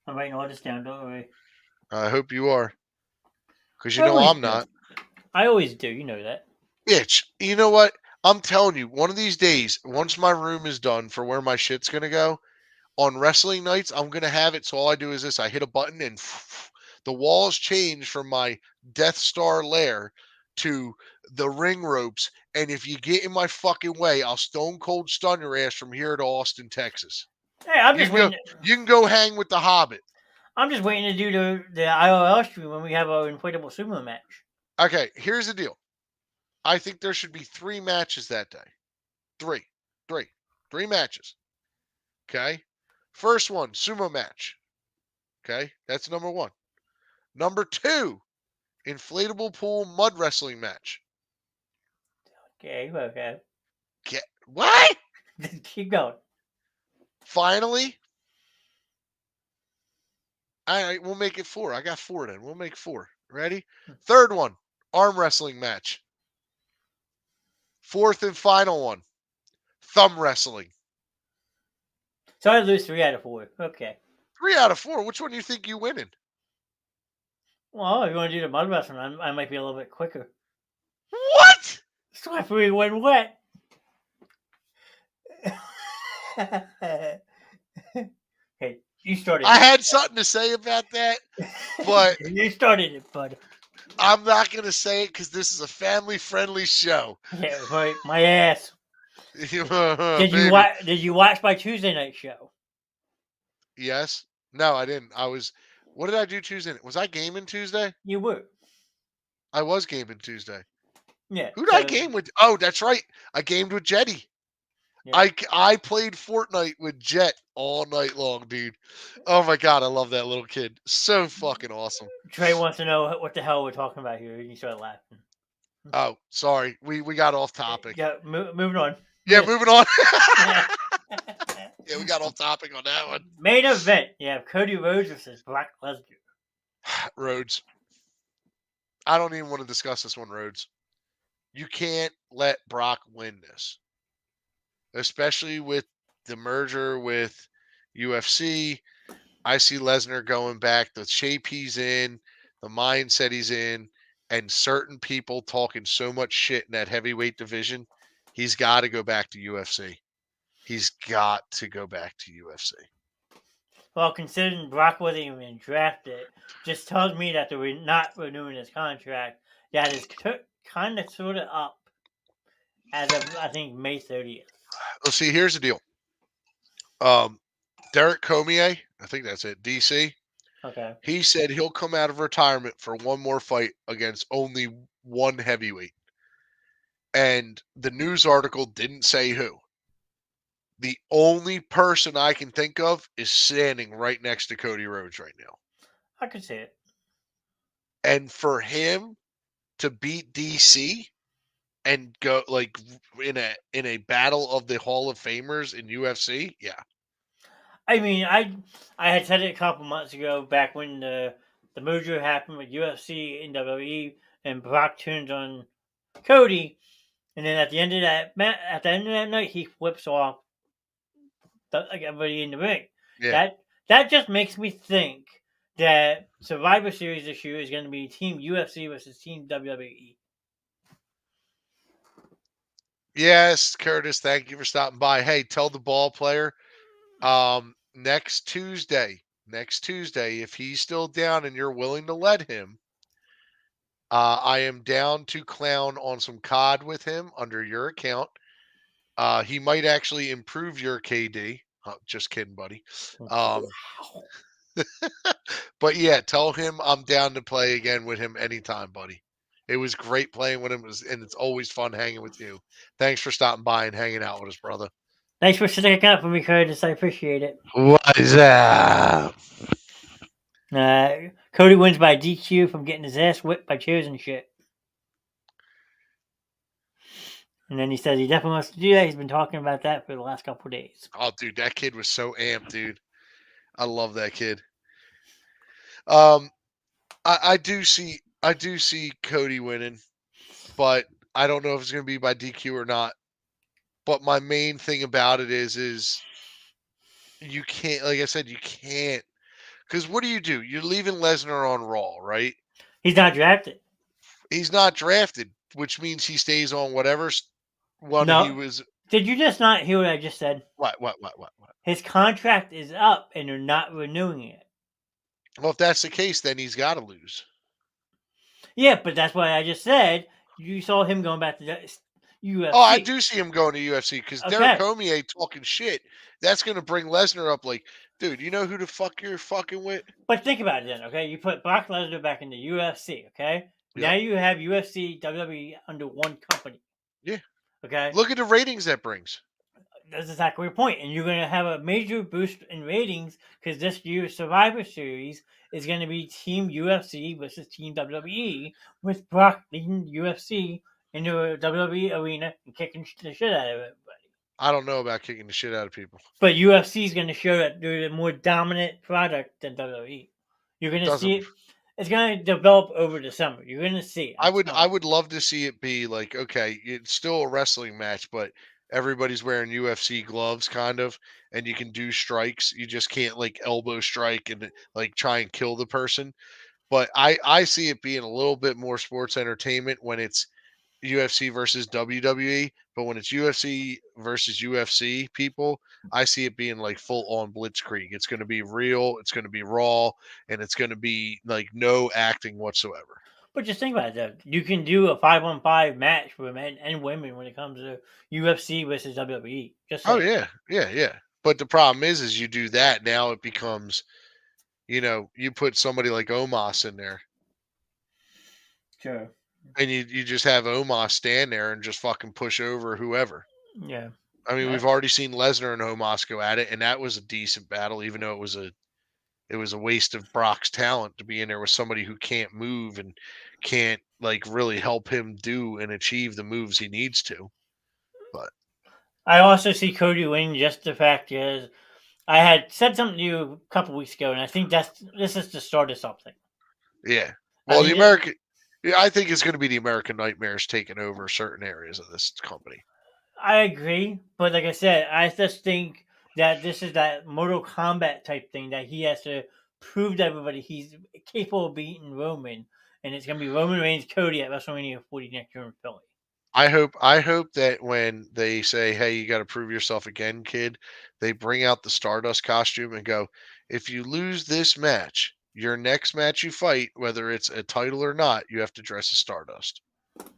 I'm writing all this down. Don't worry. I hope you are, because I always I'm do. not. I always do. You know that. Bitch, you know what? I'm telling you, one of these days, once my room is done for where my shit's gonna go, on wrestling nights, I'm gonna have it. So all I do is this: I hit a button and the walls change from my Death Star lair to the ring ropes. And if you get in my fucking way, I'll stone cold stun your ass from here to Austin, Texas. Hey, I'm You just can go. waiting. You can go hang with the Hobbit. I'm just waiting to do the IRL stream when we have our inflatable sumo match. Okay, here's the deal. I think there should be 3 matches that day. Three matches. Okay. First one, sumo match. Okay, that's number 1. Number 2, inflatable pool mud wrestling match. Okay. Get what? Keep going. Finally, we'll make it 4. I got 4 then. We'll make 4. Ready? Third one, arm wrestling match. Fourth and final one, thumb wrestling. So I lose 3 out of 4. Okay. 3 out of 4. Which one do you think you winning? Well, if you want to do the mud wrestling, I might be a little bit quicker. What? So if we win wet. Hey, you started. I had something to say about that, but you started it, bud. I'm not going to say it because this is a family-friendly show. Yeah, right. My ass. Did Did you watch my Tuesday night show? Yes. No, I didn't. What did I do Tuesday? Was I gaming Tuesday? You were. I was gaming Tuesday. Yeah. Who did I game with? Oh, that's right. I gamed with Jetty. Yeah. I played Fortnite with Jet all night long, dude. Oh my god, I love that little kid. So fucking awesome. Trey wants to know what the hell we're talking about here. You started laughing. Oh, sorry. We got off topic. Yeah, moving on. Yeah, moving on. Yeah. Yeah, we got off topic on that one. Main event. You have Cody Rhodes versus Brock Lesnar. Rhodes. I don't even want to discuss this one, Rhodes. You can't let Brock win this. Especially with the merger with UFC. I see Lesnar going back the shape he's in, the mindset he's in, and certain people talking so much shit in that heavyweight division. He's got to go back to UFC. He's got to go back to UFC. Well, considering Brock wasn't even drafted, just tells me that they're not renewing his contract. That is kind of sort of up as of, I think, May 30th. Well, see, here's the deal. Derek Comier, I think that's it, DC. Okay. He said he'll come out of retirement for one more fight against only one heavyweight. And the news article didn't say who. The only person I can think of is standing right next to Cody Rhodes right now. I could see it. And for him to beat DC and go like in a battle of the Hall of Famers in UFC, yeah. I mean, I had said it a couple months ago, back when the merger happened with UFC and WWE, and Brock turned on Cody, and then at the end of that night, he flips off like everybody in the ring. Yeah. That just makes me think that Survivor Series this year is going to be Team UFC versus Team WWE. Yes, Curtis, thank you for stopping by. Hey, tell the ball player next Tuesday, if he's still down and you're willing to let him, I am down to clown on some COD with him under your account. He might actually improve your KD. Just kidding, buddy. But yeah, tell him I'm down to play again with him anytime, buddy. It was great playing with him, and it's always fun hanging with you. Thanks for stopping by and hanging out with us, brother. Thanks for sticking up for me, Curtis. I appreciate it. What is that? Cody wins by DQ from getting his ass whipped by chairs and shit. And then he says he definitely wants to do that. He's been talking about that for the last couple of days. Oh, dude, that kid was so amped, dude. I love that kid. I do see Cody winning, but I don't know if it's going to be by DQ or not. But my main thing about it is you can't, like I said, you can't. Because what do? You're leaving Lesnar on Raw, right? He's not drafted. He's not drafted, which means he stays on whatever one he was. Did you just not hear what I just said? What? His contract is up and they're not renewing it. Well, if that's the case, then he's got to lose. Yeah, but that's what I just said. You saw him going back to the UFC. Oh, I do see him going to UFC because Derek Comier talking shit. That's going to bring Lesnar up like, dude, you know who the fuck you're fucking with? But think about it then, okay? You put Brock Lesnar back in the UFC, okay? Yep. Now you have UFC, WWE under one company. Yeah. Okay? Look at the ratings that brings. That's exactly your point. And you're going to have a major boost in ratings because this year's Survivor Series is going to be Team UFC versus Team WWE, with Brock leading UFC into a WWE arena and kicking the shit out of everybody. I don't know about kicking the shit out of people. But UFC is going to show that they're a more dominant product than WWE. You're going to see it. It's going to develop over the summer. You're going to see it. I would love to see it be like, okay, it's still a wrestling match, but everybody's wearing UFC gloves kind of, and you can do strikes. You just can't like elbow strike and like try and kill the person. But I see it being a little bit more sports entertainment when it's UFC versus WWE, but when it's UFC versus UFC people, I see it being like full on blitzkrieg. It's going to be real, it's going to be raw, and it's going to be like no acting whatsoever. But just think about it, though. You can do a 5-on-5 match for men and women when it comes to UFC versus WWE. Just saying. Yeah. But the problem is you do that, now it becomes, you put somebody like Omos in there. Sure. And you just have Omos stand there and just fucking push over whoever. Yeah. I mean, we've already seen Lesnar and Omos go at it, and that was a decent battle, even though it was a waste of Brock's talent to be in there with somebody who can't move and can't like really help him do and achieve the moves he needs to. But I also see Cody winning. Just the fact is, I had said something to you a couple weeks ago, and I think this is the start of something. yeah, I well, think that, I think it's going to be the American Nightmares taking over certain areas of this company. I agree, but like I said, I just think that this is that Mortal Kombat type thing that he has to prove to everybody he's capable of beating Roman, and it's gonna be Roman Reigns Cody at WrestleMania 40 next year in Philly. I hope that when they say, "Hey, you got to prove yourself again, kid," they bring out the Stardust costume and go, "If you lose this match, your next match you fight, whether it's a title or not, you have to dress as Stardust."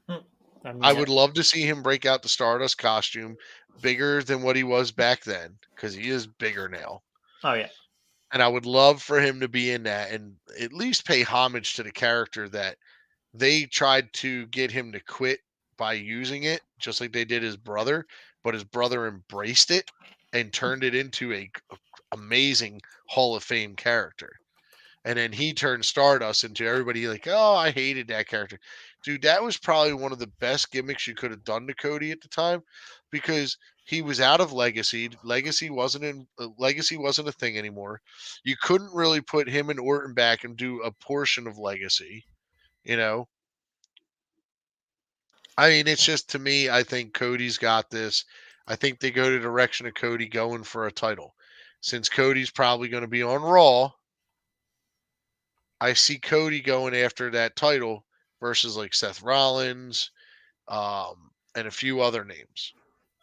Hmm. I I mean, would love to see him break out the Stardust costume, bigger than what he was back then, because he is bigger now. oh yeah, And I would love for him to be in that and at least pay homage to the character that they tried to get him to quit by using it, just like they did his brother, but his brother embraced it and turned it into a amazing Hall of Fame character. And then he turned Stardust into everybody like, oh, I hated that character. Dude, that was probably one of the best gimmicks you could have done to Cody at the time because he was out of Legacy. Legacy wasn't a thing anymore. You couldn't really put him and Orton back and do a portion of Legacy, you know. I mean, it's just to me, I think Cody's got this. I think they go the direction of Cody going for a title. Since Cody's probably going to be on Raw, I see Cody going after that title versus like Seth Rollins, and a few other names.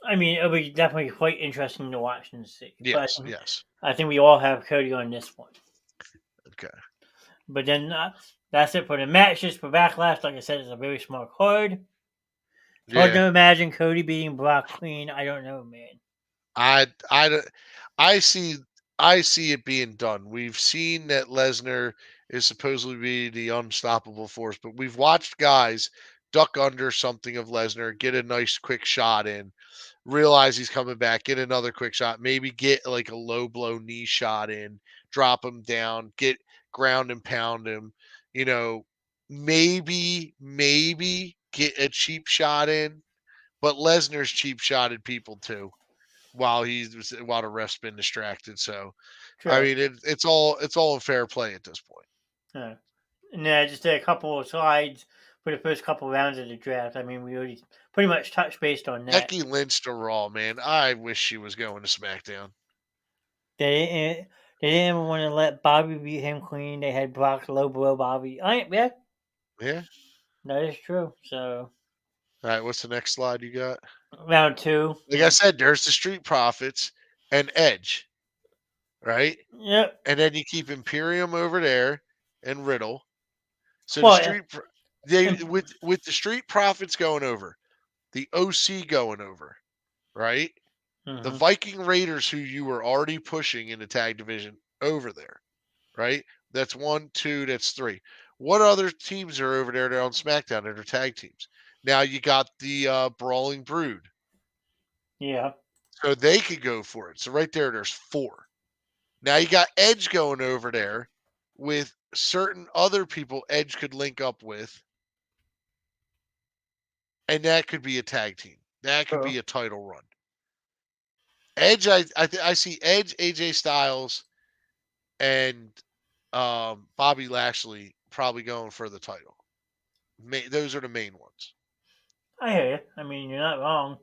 I mean it'll be definitely quite interesting to watch and see. But Yes, yes. I think we all have Cody on this one. Okay. But then that's it for the matches for Backlash. Like I said, it's a very small card. It's hard Yeah. to imagine Cody beating Brock Queen. I don't know, man. I I I see I see it being done. We've seen that Lesnar is supposedly be the unstoppable force, but we've watched guys duck under something of Lesnar, get a nice quick shot in, realize he's coming back, get another quick shot, maybe get like a low blow knee shot in, drop him down, get ground and pound him, you know, maybe get a cheap shot in, but Lesnar's cheap shotted people too while the ref's been distracted. So I True. mean, it's all in fair play at this point. Yeah. And then I just did a couple of slides for the first couple of rounds of the draft. I mean, we already pretty much touched based on that. Becky Lynch to Raw, man. I wish she was going to SmackDown. They didn't even want to let Bobby beat him clean. They had Brock low blow Bobby. Yeah, Yeah. that is true. So All right. What's the next slide you got? round two. Like I said, there's the Street Profits and Edge, right? Yep. And then you keep Imperium over there and Riddle. So the Well, yeah. Street they And, with the Street Profits going over, the OC going over, right? The mhm. Viking Raiders, who you were already pushing in the tag division, over there, right? That's one, two, that's three. What other teams are over there that are on SmackDown that are tag teams? Now you got the Brawling Brood, Yeah. so they could go for it. So right there, there's four. Now you got Edge going over there with certain other people Edge could link up with, and that could be a tag team. That could True. be a title run. Edge, I see Edge, AJ Styles, and Bobby Lashley probably going for the title. Those are the main ones. I hear you. I mean, you're not wrong.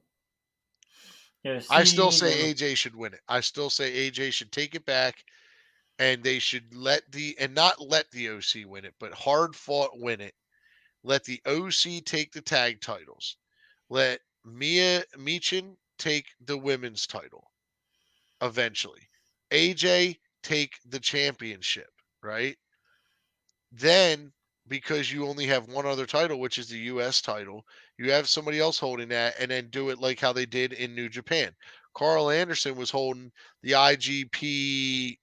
There's I still C. say Then AJ should win it. I still say AJ should take it back, and they should not let the OC win it, but hard fought win it. Let the OC take the tag titles. Let Mia Meechin take the women's title eventually. AJ take the championship, right? Then, because you only have one other title, which is the US title, you have somebody else holding that, and then do it like how they did in New Japan. Carl Anderson was holding the IGP.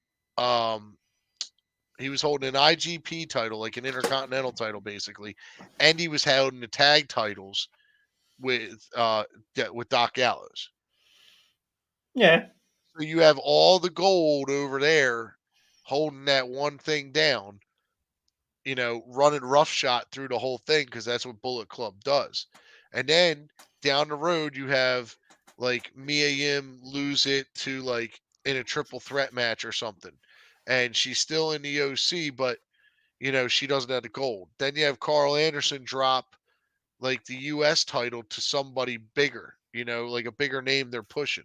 He was holding an IGP title, like an Intercontinental title, basically, and he was holding the tag titles with with Doc Gallows. Yeah. So you have all the gold over there holding that one thing down, running roughshod through the whole thing because that's what Bullet Club does. And then down the road, you have like Mia Yim lose it to like in a triple threat match or something. And she's still in the OC, but she doesn't have the gold. Then you have Carl Anderson drop like the US title to somebody bigger, like a bigger name they're pushing.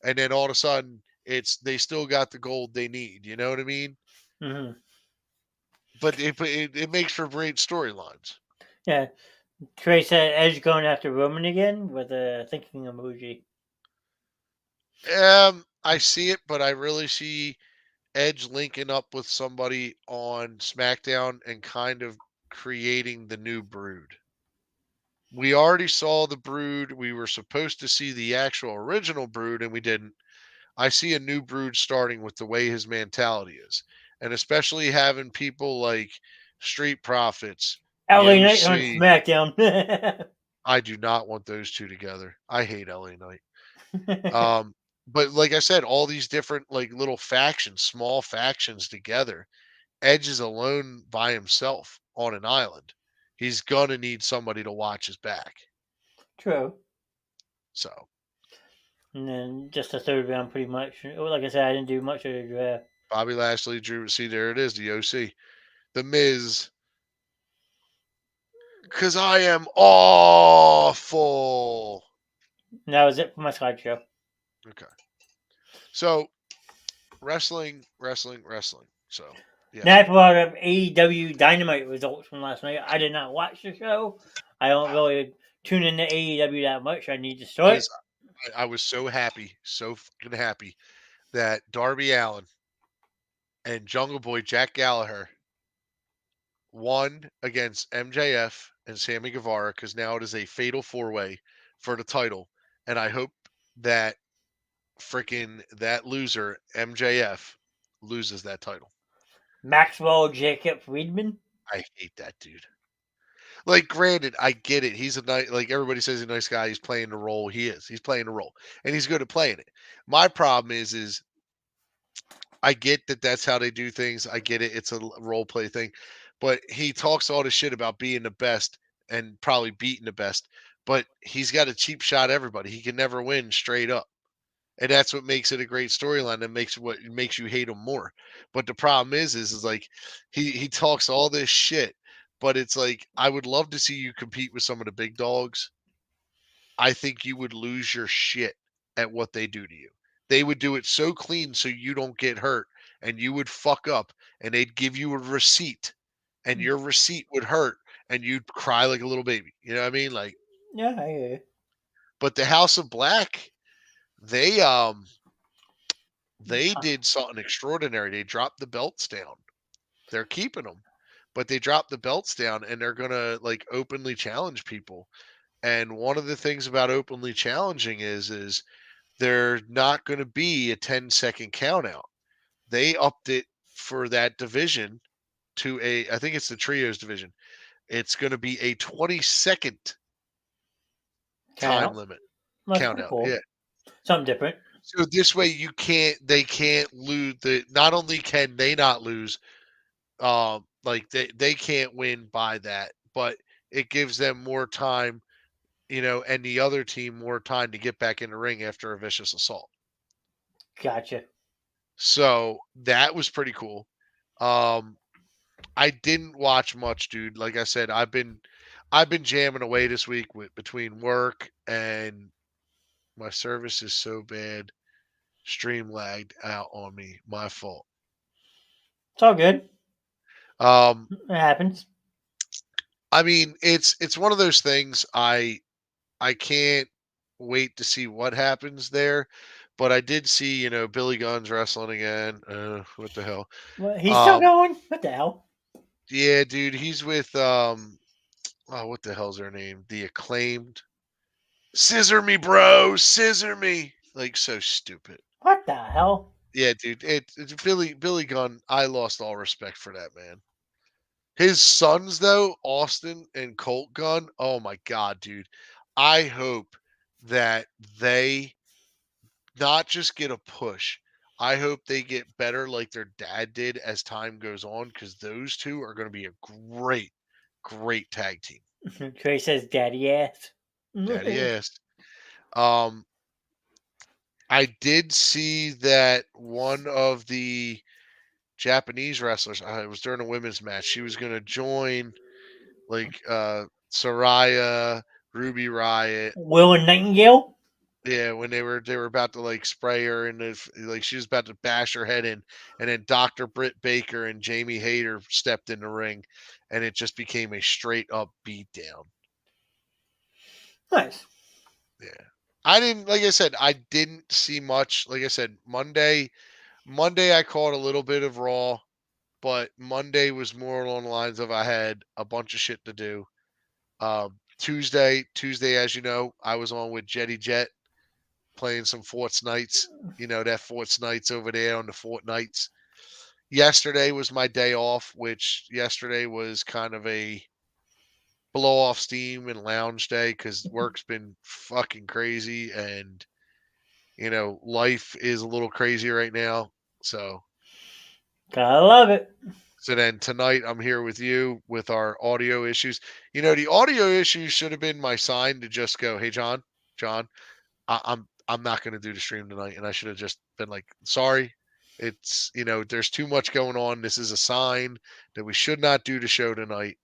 And then all of a sudden they still got the gold they need. You know what I mean? Hmm. But it makes for great storylines. Yeah. Trey said Edge going after Roman again with a thinking emoji. I see it, but I really see Edge linking up with somebody on SmackDown and kind of creating the new Brood. We already saw the Brood. We were supposed to see the actual original Brood, and we didn't. I see a new Brood starting with the way his mentality is, and especially having people like Street Profits, the LA Knight on OC. SmackDown. I do not want those two together. I hate LA Knight. Um, but like I said, all these different like little factions, small factions together. Edge is alone by himself on an island. He's gonna need somebody to watch his back. True. So And then just the third round, pretty much. Like I said, I didn't do much of the draft. Bobby Lashley, Drew. See, there it is, the OC, the Miz. Cause I am awful. And that was it for my slideshow. Okay. So wrestling. So yes. Now I brought up AEW Dynamite results from last night. I did not watch the show. I don't really tune into AEW that much. I need to start. I was so happy, so fucking happy that Darby Allin and Jungle Boy Jack Gallagher won against MJF and Sammy Guevara because now it is a fatal four way for the title. And I hope that freaking that loser, MJF, loses that title. Maxwell Jacob Friedman. I hate that dude. Like, granted, I get it. He's a nice, like everybody says, he's a nice guy. He's playing the role. He is. He's playing the role, and he's good at playing it. My problem is I get that that's how they do things. I get it. It's a role play thing, but he talks all this shit about being the best and probably beating the best, but he's got a cheap shot everybody. He can never win straight up. And that's what makes it a great storyline and makes you hate him more. But the problem is like he talks all this shit, but it's like I would love to see you compete with some of the big dogs. I think you would lose your shit at what they do to you. They would do it so clean so you don't get hurt and you would fuck up and they'd give you a receipt and your receipt would hurt and you'd cry like a little baby. You know what I mean? Like, Yeah, I hear you. but the House of Black, they did something extraordinary. They dropped the belts down. They're keeping them, but they dropped the belts down and they're going to like openly challenge people. And one of the things about openly challenging is they're not going to be a 10-second count out. They upped it for that division to I think it's the trios division. It's going to be a 20-second time limit That's count pretty out. cool. Yeah. Something different. So this way they can't lose not only can they not lose, like they can't win by that, but it gives them more time, and the other team more time to get back in the ring after a vicious assault. Gotcha. So that was pretty cool. I didn't watch much, dude. Like I said, I've been jamming away this week between work and my service is so bad. Stream lagged out on me. My fault. It's all good. Um, It happens. I mean, it's one of those things. I can't wait to see what happens there. But I did see, Billy Gunn's wrestling again. What the hell? Well, he's still going? What the hell? Yeah, dude, he's with oh, what the hell's their name? The Acclaimed. Scissor me, bro, scissor me. Like so stupid. What the hell? Yeah, dude, it's Billy Gunn. I lost all respect for that man. His sons, though, Austin and Colt Gunn. Oh my god, dude. I hope that they not just get a push. I hope they get better like their dad did as time goes on, because those two are going to be a great, great tag team. Trey says daddy ass. Daddy ass. I did see that one of the Japanese wrestlers, it was during a women's match, she was going to join like Saraya, Ruby Riot. Will and Nightingale? Yeah, when they were about to like spray her, and like she was about to bash her head in, and then Dr. Britt Baker and Jamie Hayter stepped in the ring, and it just became a straight up beatdown. Nice. Yeah, I didn't, like I said, I didn't see much. Like I said, Monday I caught a little bit of Raw, but Monday was more along the lines of I had a bunch of shit to do. Tuesday, as you know, I was on with Jetty Jet playing some Fortnites. You know, that Fortnites over there on the Fortnites. Yesterday was my day off, which yesterday was kind of a blow off steam and lounge day because work's been fucking crazy, and you know, life is a little crazy right now. So Gotta love it. then tonight I'm here with you with our audio issues. You know, the audio issues should have been my sign to just go, hey John, I'm not going to do the stream tonight, and I should have just been like, sorry. It's, you know, there's too much going on. This is a sign that we should not do the show tonight,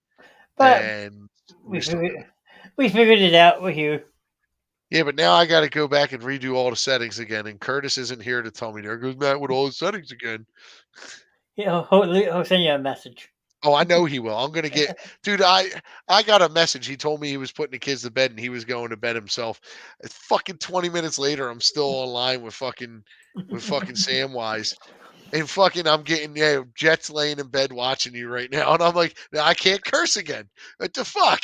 But and we we still do figured, it. we figured it out. We're here. Yeah, but now I got to go back and redo all the settings again, and Curtis isn't here to tell me there goes Matt with all the settings again. Yeah, he'll send you a message. Oh, I know he will. I'm gonna get, dude. I got a message. He told me he was putting the kids to bed and he was going to bed himself. Fucking 20 minutes later, I'm still online with fucking Samwise, and fucking I'm getting, yeah, Jet's laying in bed watching you right now, and I'm like, I can't curse again. What the fuck?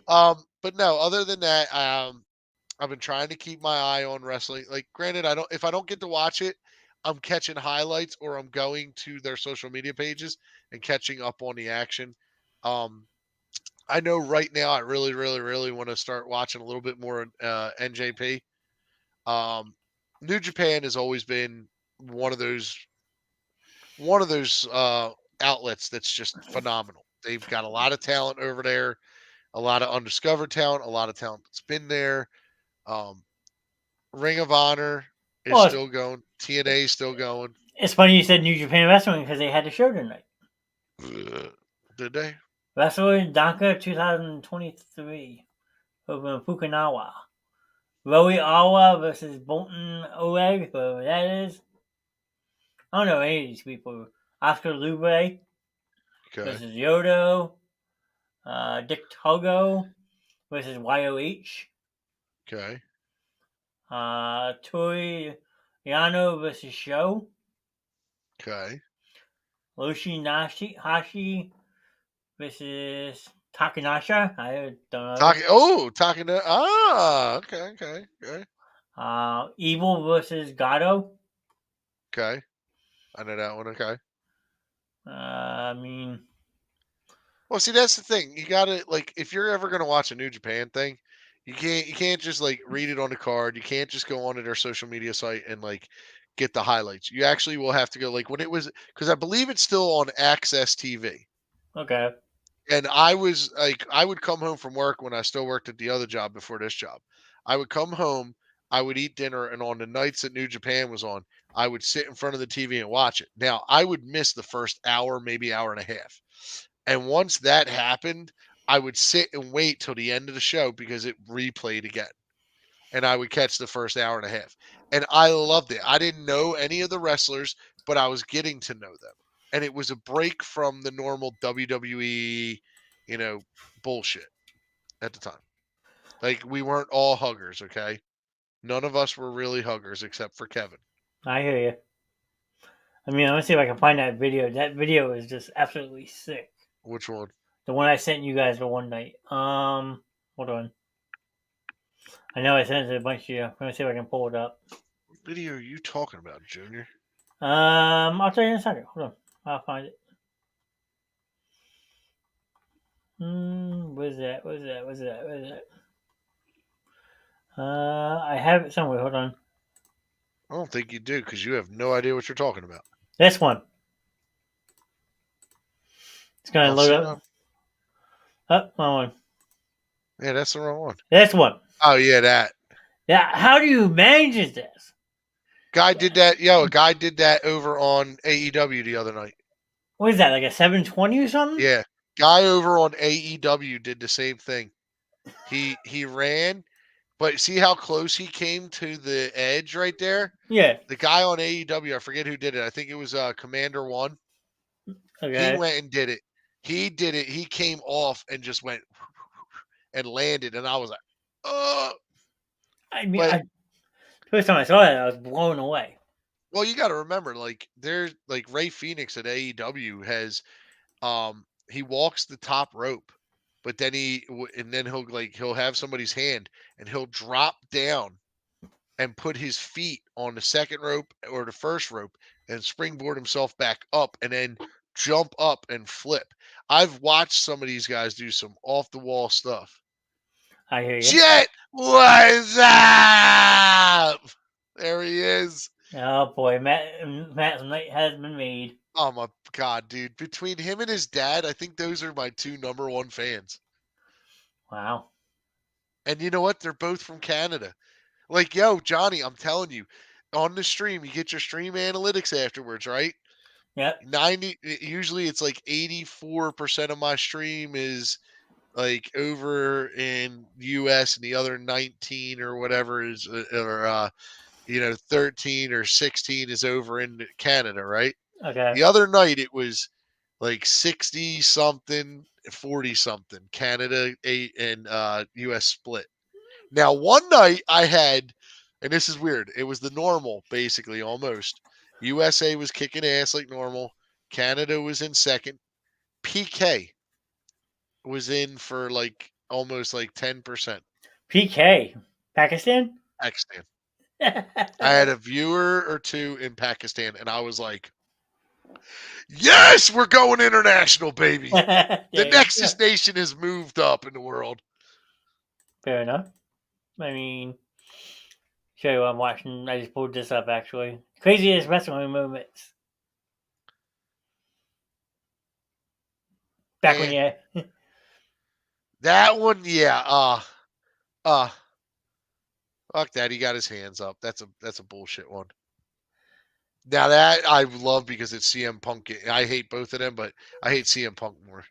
But no. Other than that, I've been trying to keep my eye on wrestling. Like, granted, if I don't get to watch it, I'm catching highlights or I'm going to their social media pages and catching up on the action. Um, I know right now I really, really, really want to start watching a little bit more NJP. Um, New Japan has always been one of those outlets that's just phenomenal. They've got a lot of talent over there, a lot of undiscovered talent, a lot of talent that's been there. Um, Ring of Honor is Well, still going. TNA is still going. it's funny you said New Japan Wrestling because they had a show tonight. Did they? Wrestling Donka 2023 over in Fukunawa. Roey Awa versus Bolton Oleg, whoever that is. I don't know any of these people. Oscar Lubre Okay. versus Yodo. Dick Togo versus YOH. Okay. Tori Yano versus Sho. Okay. Loshi Hashi versus Takanasha. I don't know. Talking to, okay, okay, okay, Evil versus Gato. okay. I know that one. Okay. I mean, Well, see, that's the thing. You gotta, like, if you're ever gonna watch a New Japan thing, you can't just like read it on the card. You can't just go onto their social media site and like get the highlights. You actually will have to go, like, when it was, because I believe it's still on Access TV. okay. And I was like, I would come home from work when I still worked at the other job before this job. I would come home, I would eat dinner, and on the nights that New Japan was on, I would sit in front of the TV and watch it. Now, I would miss the first hour, maybe hour and a half. And once that happened, I would sit and wait till the end of the show because it replayed again. And I would catch the first hour and a half. And I loved it. I didn't know any of the wrestlers, but I was getting to know them. And it was a break from the normal WWE, you know, bullshit at the time. Like, we weren't all huggers, okay? None of us were really huggers except for Kevin. I hear you. I mean, I'm gonna see if I can find that video. That video is just absolutely sick. Which one? The one I sent you guys the one night. Hold on. I know I sent it to a bunch of you. I'm gonna see if I can pull it up. What video are you talking about, Junior? I'll tell you in a second. Hold on. I'll find it. Where's that? I have it somewhere. Hold on. I don't think you do because you have no idea what you're talking about. This one. It's I gonna don't load see up. no. Oh, wrong one. Yeah, that's the wrong one. This one. Oh yeah, that Yeah. How do you manage this? guy did that. Yo, a guy did that over on AEW the other night. What is that? Like a 720 or something? Yeah, guy over on AEW did the same thing. He ran, but see how close he came to the edge right there. Yeah. The guy on AEW, I forget who did it. I think it was Commander One. He Okay. went and did it. He did it. He came off and just went and landed, and I was like, oh. I mean, But first time I saw that, I was blown away. well, you got to remember, like there's like Ray Phoenix at AEW has, he walks the top rope, but then and then he'll have somebody's hand and he'll drop down and put his feet on the second rope or the first rope and springboard himself back up and then jump up and flip. I've watched some of these guys do some off the wall stuff. I hear you. Jet, what's up? There he is. Oh boy, Matt's night has been made. Oh my god, dude. Between him and his dad, I think those are my two number one fans. Wow. And you know what? They're both from Canada. Like, yo, Johnny, I'm telling you, on the stream, you get your stream analytics afterwards, right? Yep. 90 usually it's like 84% of my stream is like over in US and the other 19 or whatever is or 13 or 16 is over in Canada, right? Okay. The other night it was like 60 something, 40 something Canada 8 and US split. Now one night I had, and this is weird, it was the normal basically almost. USA was kicking ass like normal. Canada was in second. PK was in for like almost like 10%. PK. Pakistan? Pakistan. I had a viewer or two in Pakistan, and I was like, yes, we're going international, baby. The Yeah. Nexus Nation has moved up in the world. Fair enough. I mean, show you what I'm watching. I just pulled this up actually. Craziest wrestling moments. Back when And you. that one, yeah, uh, fuck that. He got his hands up. That's a bullshit one. Now that I love because it's CM Punk. I hate both of them, but I hate CM Punk more.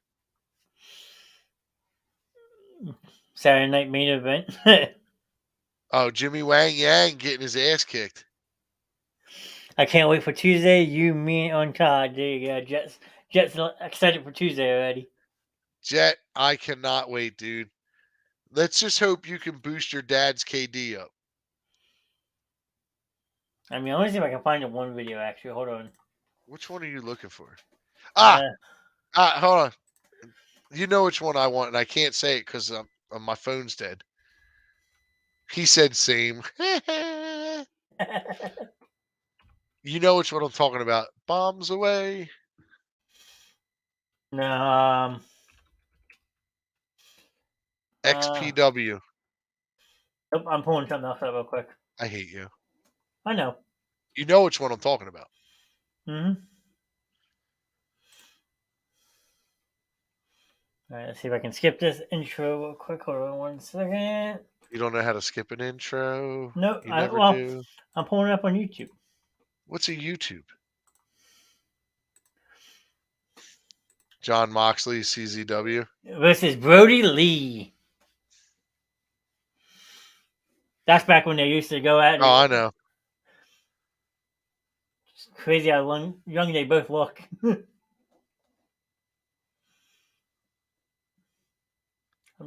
Saturday night main event. Oh, Jimmy Wang Yang getting his ass kicked. I can't wait for Tuesday. You, me, on Todd. There you go. Jets excited for Tuesday already. Jet, I cannot wait, dude. Let's just hope you can boost your dad's KD up. I mean, let me see if I can find the one video actually. Hold on. Which one are you looking for? Uh, Hold on. You know which one I want, and I can't say it because my phone's dead. He said same. You know which one I'm talking about. Bombs away. no. XPW. Nope, I'm pulling something else up real quick. I hate you. I know. You know which one I'm talking about. Mm-hmm. All right, let's see if I can skip this intro real quick. Hold on 1 second. You don't know how to skip an intro. Nope. You never do. I'm pulling it up on YouTube. What's a YouTube? John Moxley, CZW. This is Brody Lee. That's back when they used to go at it. Oh, I know. It's crazy how young they both look. I'm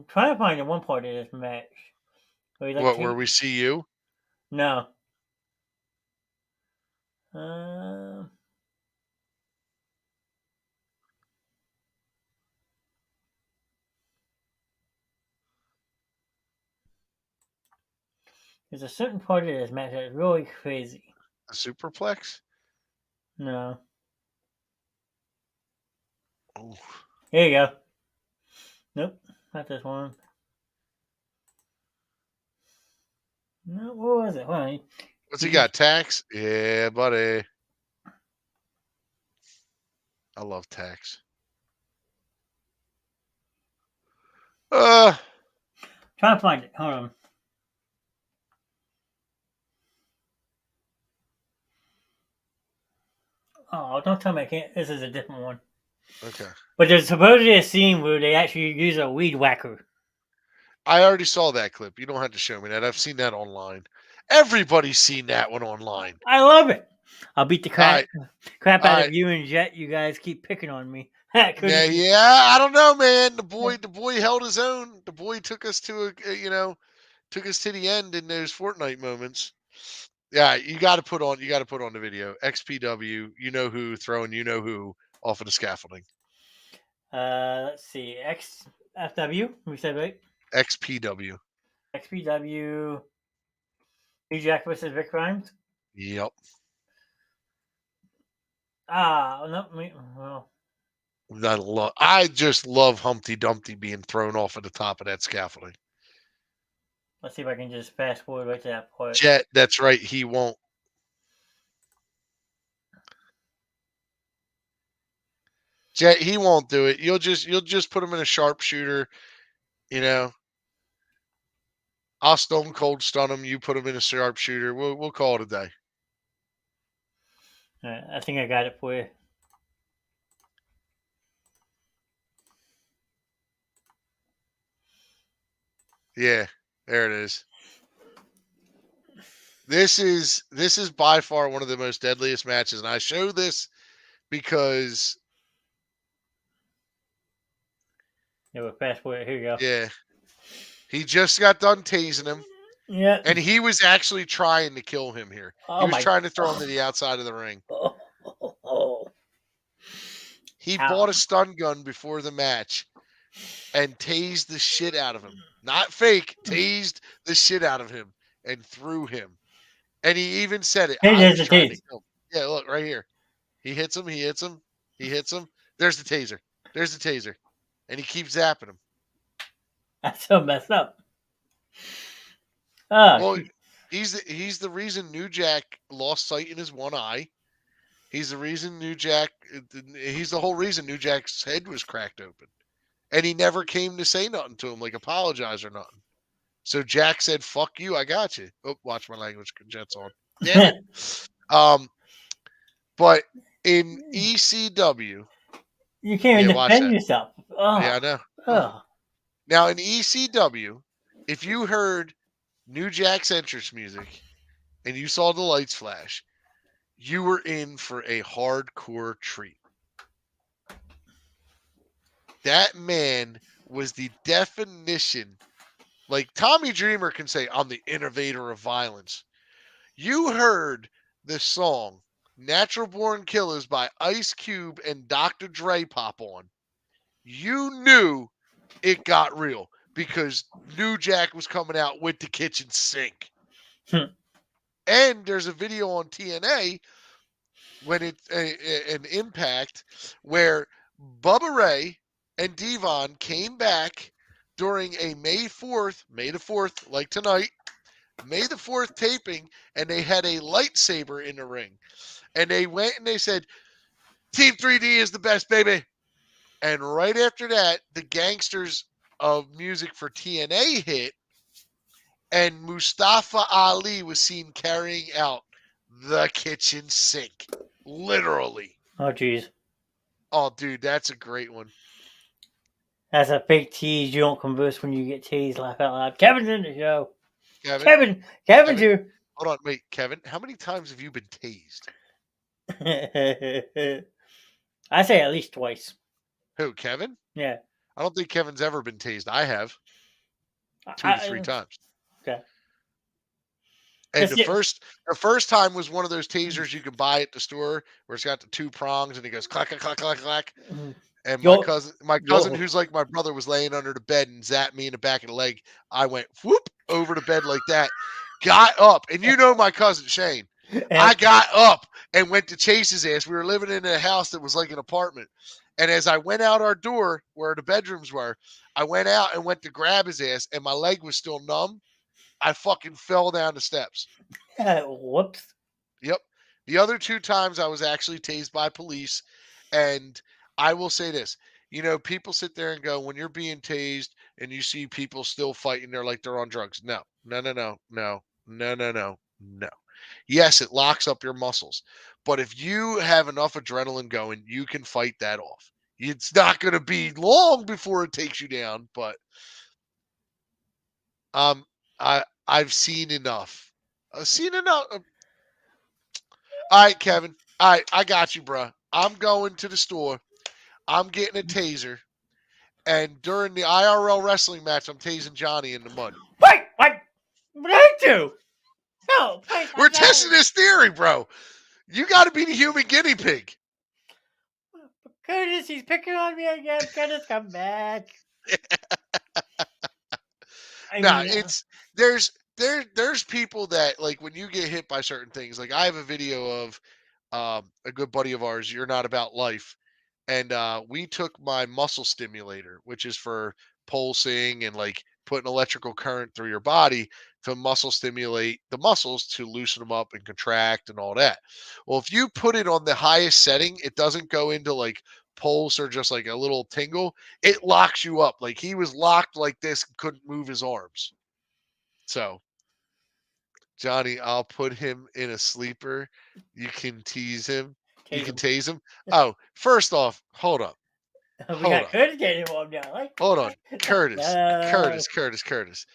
trying to find the one part of this match. Where we see you? No. There's a certain part of this match that's really crazy. A superplex? No. Oh. Here you go. Nope, not this one. No, what was it? Hold on. What's he got? Tax? Yeah, buddy. I love Tax. Trying to find it. Hold on. Oh, don't tell me I can't. This is a different one. Okay. But there's supposedly a scene where they actually use a weed whacker. I already saw that clip. You don't have to show me that. I've seen that online. Everybody's seen that one online. I love it. I'll beat the crap All out right. of you and Jet. You guys keep picking on me. Yeah, I don't know, man. The boy held his own. The boy took us to took us to the end in those Fortnite moments. Yeah, you got to put on the video. XPW, you know who throwing you know who off of the scaffolding. Let's see. XFW. We said right. XPW. XPW. New Jack versus Rick Grimes. Yep. No. Well, I just love Humpty Dumpty being thrown off at the top of that scaffolding. let's see if I can just fast forward right to that part. Jet, that's right. He won't. Jet, he won't do it. You'll just put him in a sharpshooter. You know, I'll stone cold stun him. You put him in a sharpshooter. We'll call it a day. I think I got it for you. Yeah, there it is. This is by far one of the most deadliest matches, and I show this because We'll fast forward. Here you go. yeah, he just got done tasing him. Yeah. And he was actually trying to kill him here. He was trying to throw him to the outside of the ring. He bought a stun gun before the match and tased the shit out of him. Not fake, tased the shit out of him and threw him. And he even said it. I was trying to kill him. Yeah, look, right here. He hits him, he hits him, he hits him. There's the taser. There's the taser. And he keeps zapping him. That's so messed up. Oh, well, he's the reason New Jack lost sight in his one eye. He's the reason he's the whole reason New Jack's head was cracked open. And he never came to say nothing to him, like apologize or nothing. So Jack said, fuck you, I got you. Oh, watch my language, Jet's on. Damn it. But in ECW. You can't even defend yourself. Oh. Yeah, I know. Oh. Now in ECW, if you heard New Jack's entrance music and you saw the lights flash, you were in for a hardcore treat. That man was the definition. Like Tommy Dreamer can say, I'm the innovator of violence. You heard the song Natural Born Killers by Ice Cube and Dr. Dre pop on. You knew it got real because New Jack was coming out with the kitchen sink. And there's a video on TNA when it's an Impact where Bubba Ray and Devon came back during a May the 4th, like tonight, May the 4th taping, and they had a lightsaber in the ring. And they went and they said, Team 3D is the best, baby. And right after that, the Gangsters of Music for TNA hit, and Mustafa Ali was seen carrying out the kitchen sink. Literally. Oh, jeez. Oh, dude, that's a great one. That's a fake tease. You don't converse when you get teased. Laugh out loud. Kevin's in the show. Kevin's here. Hold on, wait, Kevin. How many times have you been tased? I say at least twice. Who, Kevin? Yeah. I don't think Kevin's ever been tased. I have. 2 to 3 times. Okay. And the first time was one of those tasers you can buy at the store where it's got the 2 prongs and it goes clack, clack, clack, clack, clack. Mm-hmm. And my cousin, who's like my brother, was laying under the bed and zapped me in the back of the leg. I went whoop over the bed like that, got up, and you know my cousin Shane. I got up and went to chase his ass. We were living in a house that was like an apartment. And as I went out our door where the bedrooms were, I went out and went to grab his ass, and my leg was still numb. I fucking fell down the steps. Whoops. Yep. The other 2 times I was actually tased by police. And I will say this, people sit there and go, when you're being tased and you see people still fighting, they're like they're on drugs. No, no, no, no, no, no, no, no, no. Yes, it locks up your muscles. But if you have enough adrenaline going, you can fight that off. It's not going to be long before it takes you down, but I've seen enough. I've seen enough. All right, Kevin. All right, I got you, bro. I'm going to the store. I'm getting a taser, and during the IRL wrestling match, I'm tasing Johnny in the mud. Wait, what? What did I do? No, please, We're testing this theory, bro. You got to be the human guinea pig. Curtis, he's picking on me again. Curtis, come back. There's people that, like, when you get hit by certain things. Like, I have a video of a good buddy of ours. You're Not About Life, and we took my muscle stimulator, which is for pulsing and like putting electrical current through your body to muscle stimulate the muscles to loosen them up and contract and all that. Well, if you put it on the highest setting, it doesn't go into like pulse or just like a little tingle. It locks you up. Like, he was locked like this, couldn't move his arms. So, Johnny, I'll put him in a sleeper. You can tease him. You can tase him. Oh, first off, hold up. We got Curtis getting involved now. Hold on. Curtis. Curtis.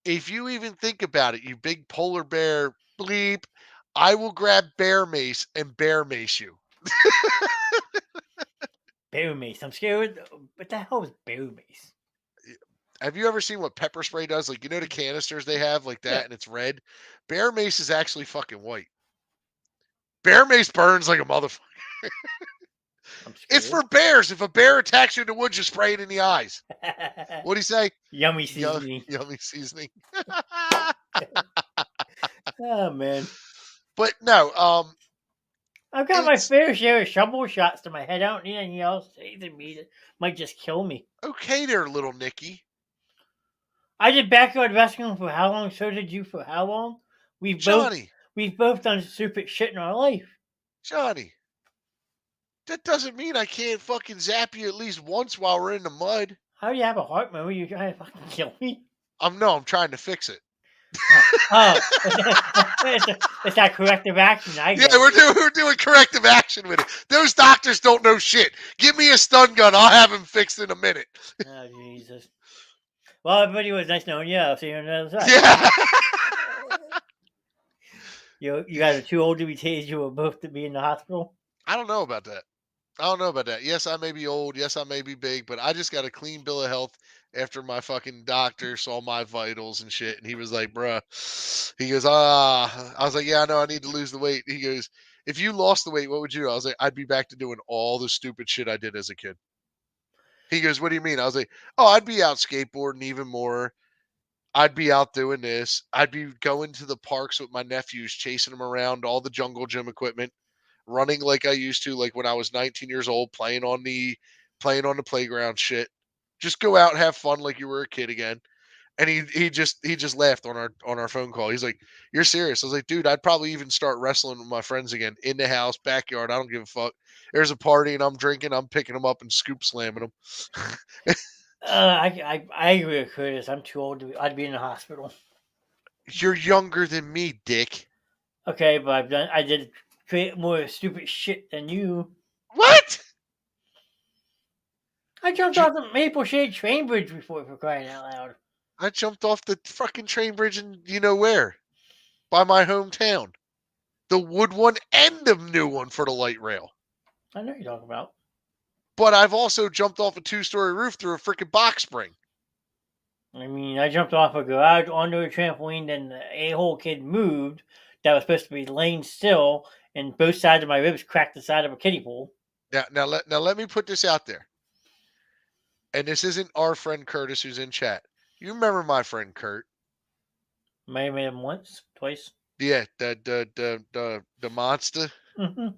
If you even think about it, you big polar bear bleep, I will grab bear mace and bear mace you. Bear mace. I'm scared. What the hell is bear mace? Have you ever seen what pepper spray does? Like, the canisters they have like that, and it's red? Bear mace is actually fucking white. Bear mace burns like a motherfucker. It's for bears. If a bear attacks you in the woods, you spray it in the eyes. What do you say? Yummy seasoning. Yummy seasoning. Oh, man. But no, I've got my fair share of shovel shots to my head. I don't need anything else tasing me that might just kill me. Okay there, little Nicky. I did backyard wrestling for how long? So did you for how long? We've both done stupid shit in our life. Johnny, that doesn't mean I can't fucking zap you at least once while we're in the mud. How do you have a heart mode? You trying to fucking kill me? I'm trying to fix it. It's that corrective action. We're doing corrective action with it. Those doctors don't know shit. Give me a stun gun. I'll have him fixed in a minute. Oh, Jesus. Well, everybody, was nice knowing you. I'll see you on the other side. Yeah. You guys are too old to be tased. You were both to be in the hospital. I don't know about that. Yes, I may be old. Yes, I may be big, but I just got a clean bill of health after my fucking doctor saw my vitals and shit. And he was like, bruh, he goes, I was like, yeah, I know I need to lose the weight. He goes, if you lost the weight, what would you do? I was like, I'd be back to doing all the stupid shit I did as a kid. He goes, what do you mean? I was like, oh, I'd be out skateboarding even more. I'd be out doing this. I'd be going to the parks with my nephews, chasing them around, all the jungle gym equipment, running like I used to, like when I was 19 years old, playing on the playground shit. Just go out and have fun like you were a kid again. And he just laughed on our phone call. He's like, "You're serious?" I was like, "Dude, I'd probably even start wrestling with my friends again in the house, backyard. I don't give a fuck. There's a party and I'm drinking, I'm picking them up and scoop slamming them." I agree with Curtis. I'm too old I'd be in the hospital. You're younger than me, dick. Okay, but I did create more stupid shit than you. What? I jumped off the Maple Shade train bridge before, for crying out loud. I jumped off the fucking train bridge in you know where? By my hometown. The wood one and the new one for the light rail. I know what you're talking about. But I've also jumped off a 2-story roof through a freaking box spring. I mean, I jumped off a garage onto a trampoline, then the a-hole kid moved that was supposed to be laying still, and both sides of my ribs cracked the side of a kiddie pool. Now let me put this out there. And this isn't our friend Curtis who's in chat. You remember my friend Kurt? May have made him once, twice. Yeah, the monster. Mm-hmm.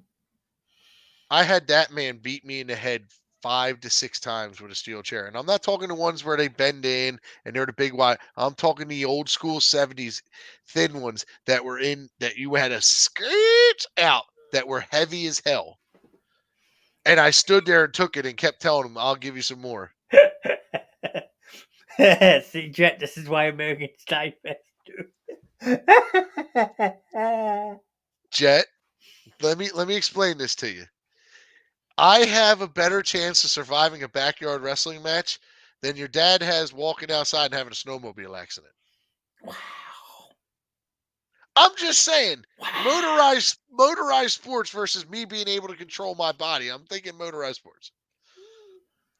I had that man beat me in the head 5 to 6 times with a steel chair. And I'm not talking the ones where they bend in and they're the big wide. I'm talking the old school 70s thin ones that were in that you had to screech out that were heavy as hell. And I stood there and took it and kept telling him, I'll give you some more. See, Jet, this is why Americans die fast, too. Jet, let me explain this to you. I have a better chance of surviving a backyard wrestling match than your dad has walking outside and having a snowmobile accident. Wow. I'm just saying, Wow. motorized sports versus me being able to control my body. I'm thinking motorized sports.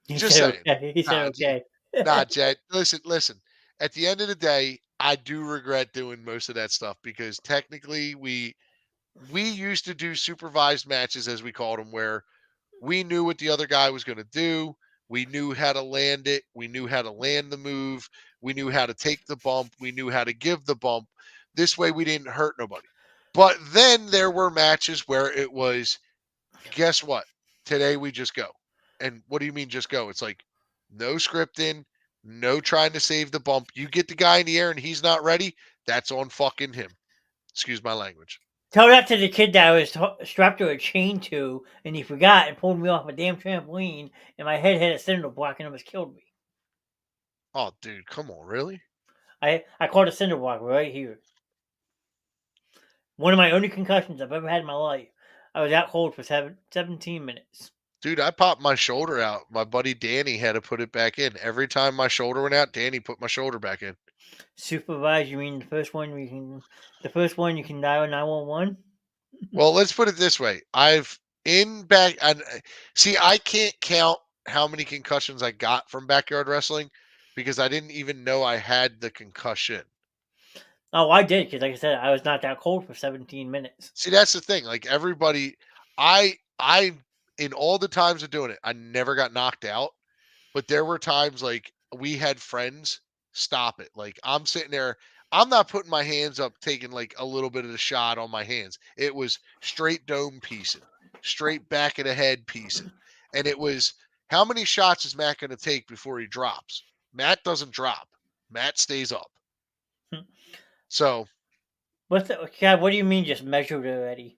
He Just said saying. okay. He said Nah, okay. nah, Jed. Listen. At the end of the day, I do regret doing most of that stuff because technically we used to do supervised matches, as we called them, where we knew what the other guy was going to do. We knew how to land it. We knew how to land the move. We knew how to take the bump. We knew how to give the bump. This way we didn't hurt nobody. But then there were matches where it was, guess what? Today we just go. And what do you mean just go? It's like no scripting, no trying to save the bump. You get the guy in the air and he's not ready, that's on fucking him. Excuse my language. Tell that to the kid that I was strapped to a chain to, and he forgot and pulled me off a damn trampoline, and my head hit a cinder block and almost killed me. Oh, dude, come on, really? I caught a cinder block right here. One of my only concussions I've ever had in my life. I was out cold for 17 minutes. Dude, I popped my shoulder out. My buddy Danny had to put it back in. Every time my shoulder went out, Danny put my shoulder back in. Supervised? You mean the first one you can dial 911? Well, let's put it this way. See, I can't count how many concussions I got from backyard wrestling because I didn't even know I had the concussion. Oh, I did because, like I said, I was not that cold for 17 minutes. See, that's the thing. Like everybody, I in all the times of doing it, I never got knocked out. But there were times like we had friends stop it. Like I'm sitting there, I'm not putting my hands up, taking like a little bit of the shot on my hands. It was straight dome piecing, straight back of the head piecing. And it was, how many shots is Matt going to take before he drops? Matt doesn't drop. Matt stays up. So What do you mean just measured already?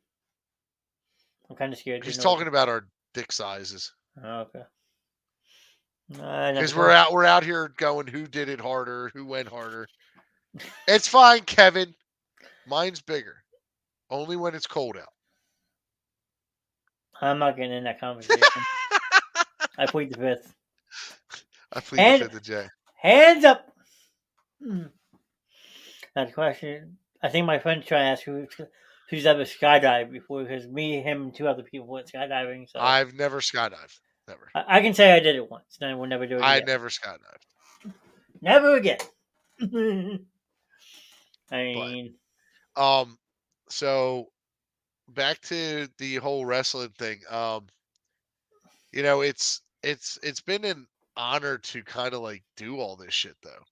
I'm kind of scared to he's know what. talking about our dick sizes. Oh, okay. I never Because told. we're out here going who did it harder, who went harder. It's fine, Kevin. Mine's bigger. Only when it's cold out. I'm not getting in that conversation. I plead the fifth. I plead the fifth of J. Hands up. That's a question. I think my friend's trying to ask who's ever skydived before because me, him, and two other people went skydiving. So I've never skydived. Never. I can say I did it once. Then I will never do it I again. never skydived. Never again. I mean, so back to the whole wrestling thing. It's been an honor to kind of like do all this shit though.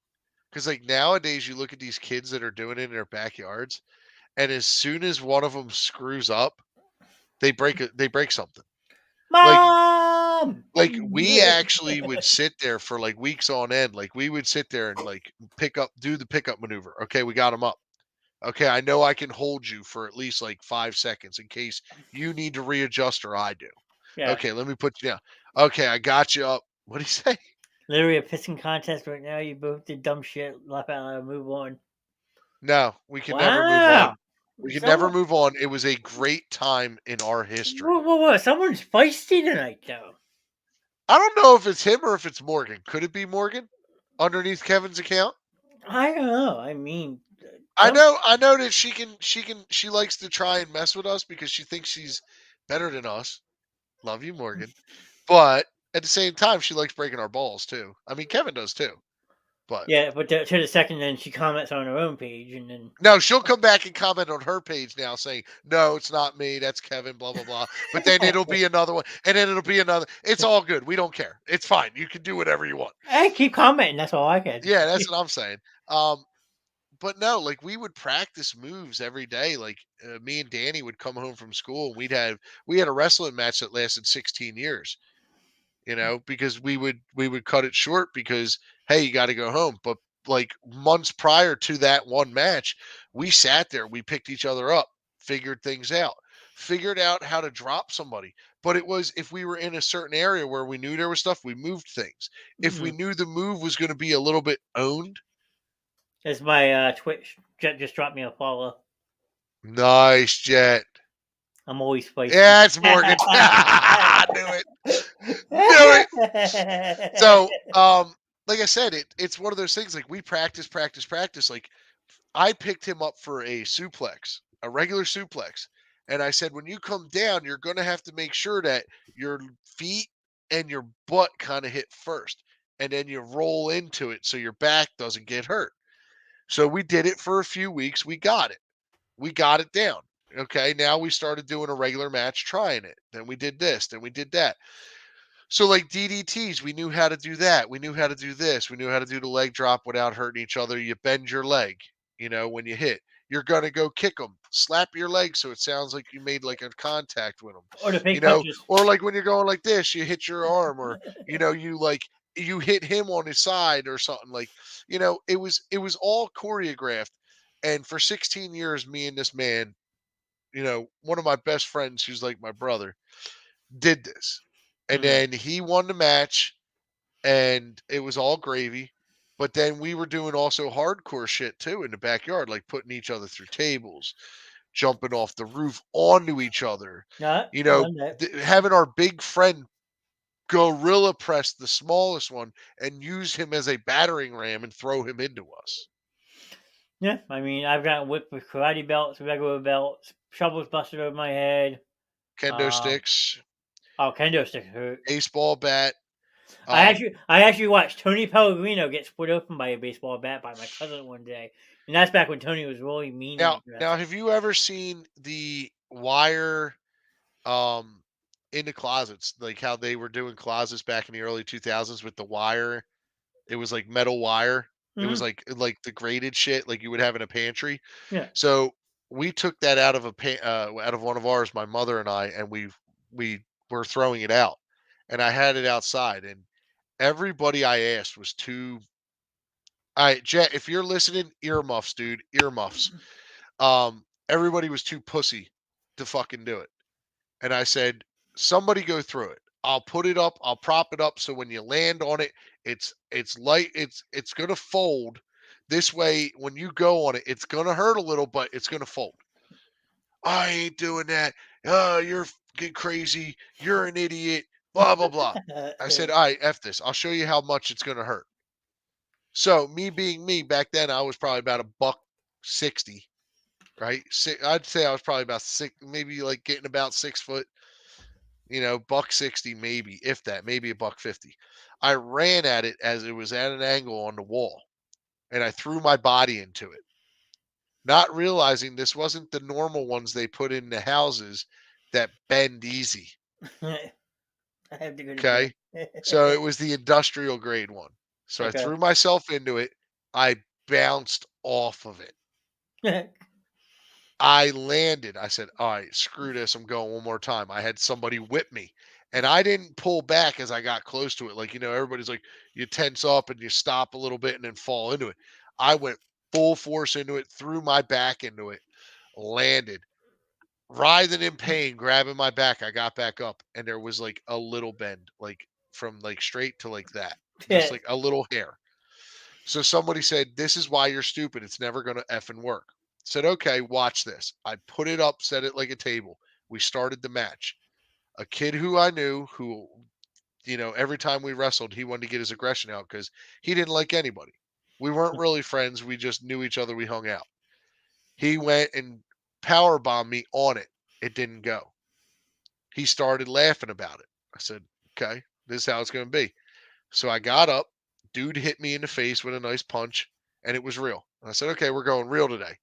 Because like nowadays you look at these kids that are doing it in their backyards, and as soon as one of them screws up, they break something. Mom. Like we actually would sit there for like weeks on end. Like we would sit there and like do the pickup maneuver. Okay, we got him up. Okay, I know I can hold you for at least like 5 seconds in case you need to readjust or I do. Yeah. Okay, let me put you down. Okay, I got you up. What do you say? Literally a pissing contest right now. You both did dumb shit. Laugh out loud. Move on. No, we can never move Wow. on. We can never move on. It was a great time in our history. Whoa. Someone's feisty tonight, though. I don't know if it's him or if it's Morgan. Could it be Morgan underneath Kevin's account? I don't know. I mean, I know that she likes to try and mess with us because she thinks she's better than us. Love you, Morgan. But at the same time, she likes breaking our balls too. I mean, Kevin does too. But yeah, but to the second, then she comments on her own page, and then no, she'll come back and comment on her page now saying, no, it's not me. That's Kevin, blah, blah, blah. But then it'll be another one. And then it'll be another. It's all good. We don't care. It's fine. You can do whatever you want. I keep commenting. That's all I can. Yeah, that's what I'm saying. But no, like we would practice moves every day. Like me and Danny would come home from school and we had a wrestling match that lasted 16 years. because we would cut it short because, hey, you got to go home. But like months prior to that one match, we sat there, we picked each other up, figured things out, figured out how to drop somebody. But it was, if we were in a certain area where we knew there was stuff, we moved things. If we knew the move was going to be a little bit owned. It's my Twitch. Jet just dropped me a follow. Nice, Jet. I'm always spicy. Yeah, it's Morgan. I knew it. Knew it. So, like I said, it's one of those things, like we practice. Like I picked him up for a suplex, a regular suplex. And I said, when you come down, you're going to have to make sure that your feet and your butt kind of hit first. And then you roll into it so your back doesn't get hurt. So we did it for a few weeks. We got it. We got it down. Okay. Now we started doing a regular match, trying it. Then we did this. Then we did that. So like DDTs, we knew how to do that. We knew how to do this. We knew how to do the leg drop without hurting each other. You bend your leg, when you hit. You're going to go kick them. Slap your leg so it sounds like you made like a contact with them. Or the fake punches. Or like when you're going like this, you hit your arm, or you hit him on his side or something. Like, it was all choreographed. And for 16 years, me and this man, one of my best friends who's like my brother, did this. And then he won the match, and it was all gravy. But then we were doing also hardcore shit too in the backyard, like putting each other through tables, jumping off the roof onto each other. Having our big friend gorilla press the smallest one and use him as a battering ram and throw him into us. Yeah, I mean, I've gotten whipped with karate belts, regular belts, shovels busted over my head. Kendo sticks. Oh, kendo sticks hurt. Baseball bat. I actually watched Tony Pellegrino get split open by a baseball bat by my cousin one day, and that's back when Tony was really mean. Now, have you ever seen the wire in the closets, like how they were doing closets back in the early 2000s with the wire? It was like metal wire. It was like the graded shit like you would have in a pantry. Yeah. So we took that out of out of one of ours, my mother and I, and we were throwing it out, and I had it outside, and everybody I asked was too. All right, Jet, if you're listening, earmuffs, dude, earmuffs. Everybody was too pussy to fucking do it. And I said, somebody go through it. I'll put it up, I'll prop it up so when you land on it, it's light, it's gonna fold. This way, when you go on it, it's gonna hurt a little, but it's gonna fold. I ain't doing that. Oh, you're fucking crazy. You're an idiot. Blah blah blah. I said, all right, F this. I'll show you how much it's gonna hurt. So me being me, back then I was probably about $160, right? I'd say I was probably about six, maybe like getting about 6 foot, $160 maybe, if that, maybe $150. I ran at it as it was at an angle on the wall, and I threw my body into it, not realizing this wasn't the normal ones they put in the houses that bend easy. I have to go to Okay, so it was the industrial grade one. So I threw myself into it. I bounced off of it. I landed. I said, all right, screw this. I'm going one more time. I had somebody whip me, and I didn't pull back as I got close to it. Like, everybody's like, you tense up and you stop a little bit and then fall into it. I went full force into it, threw my back into it, landed, writhing in pain, grabbing my back. I got back up, and there was like a little bend, like from like straight to like that, just like a little hair. So somebody said, this is why you're stupid. It's never going to effing work. Said, okay, watch this. I put it up, set it like a table. We started the match. A kid who I knew, who, every time we wrestled, he wanted to get his aggression out because he didn't like anybody. We weren't really friends. We just knew each other. We hung out. He went and power bombed me on it. It didn't go. He started laughing about it. I said, okay, this is how it's going to be. So I got up. Dude hit me in the face with a nice punch, and it was real. And I said, okay, we're going real today.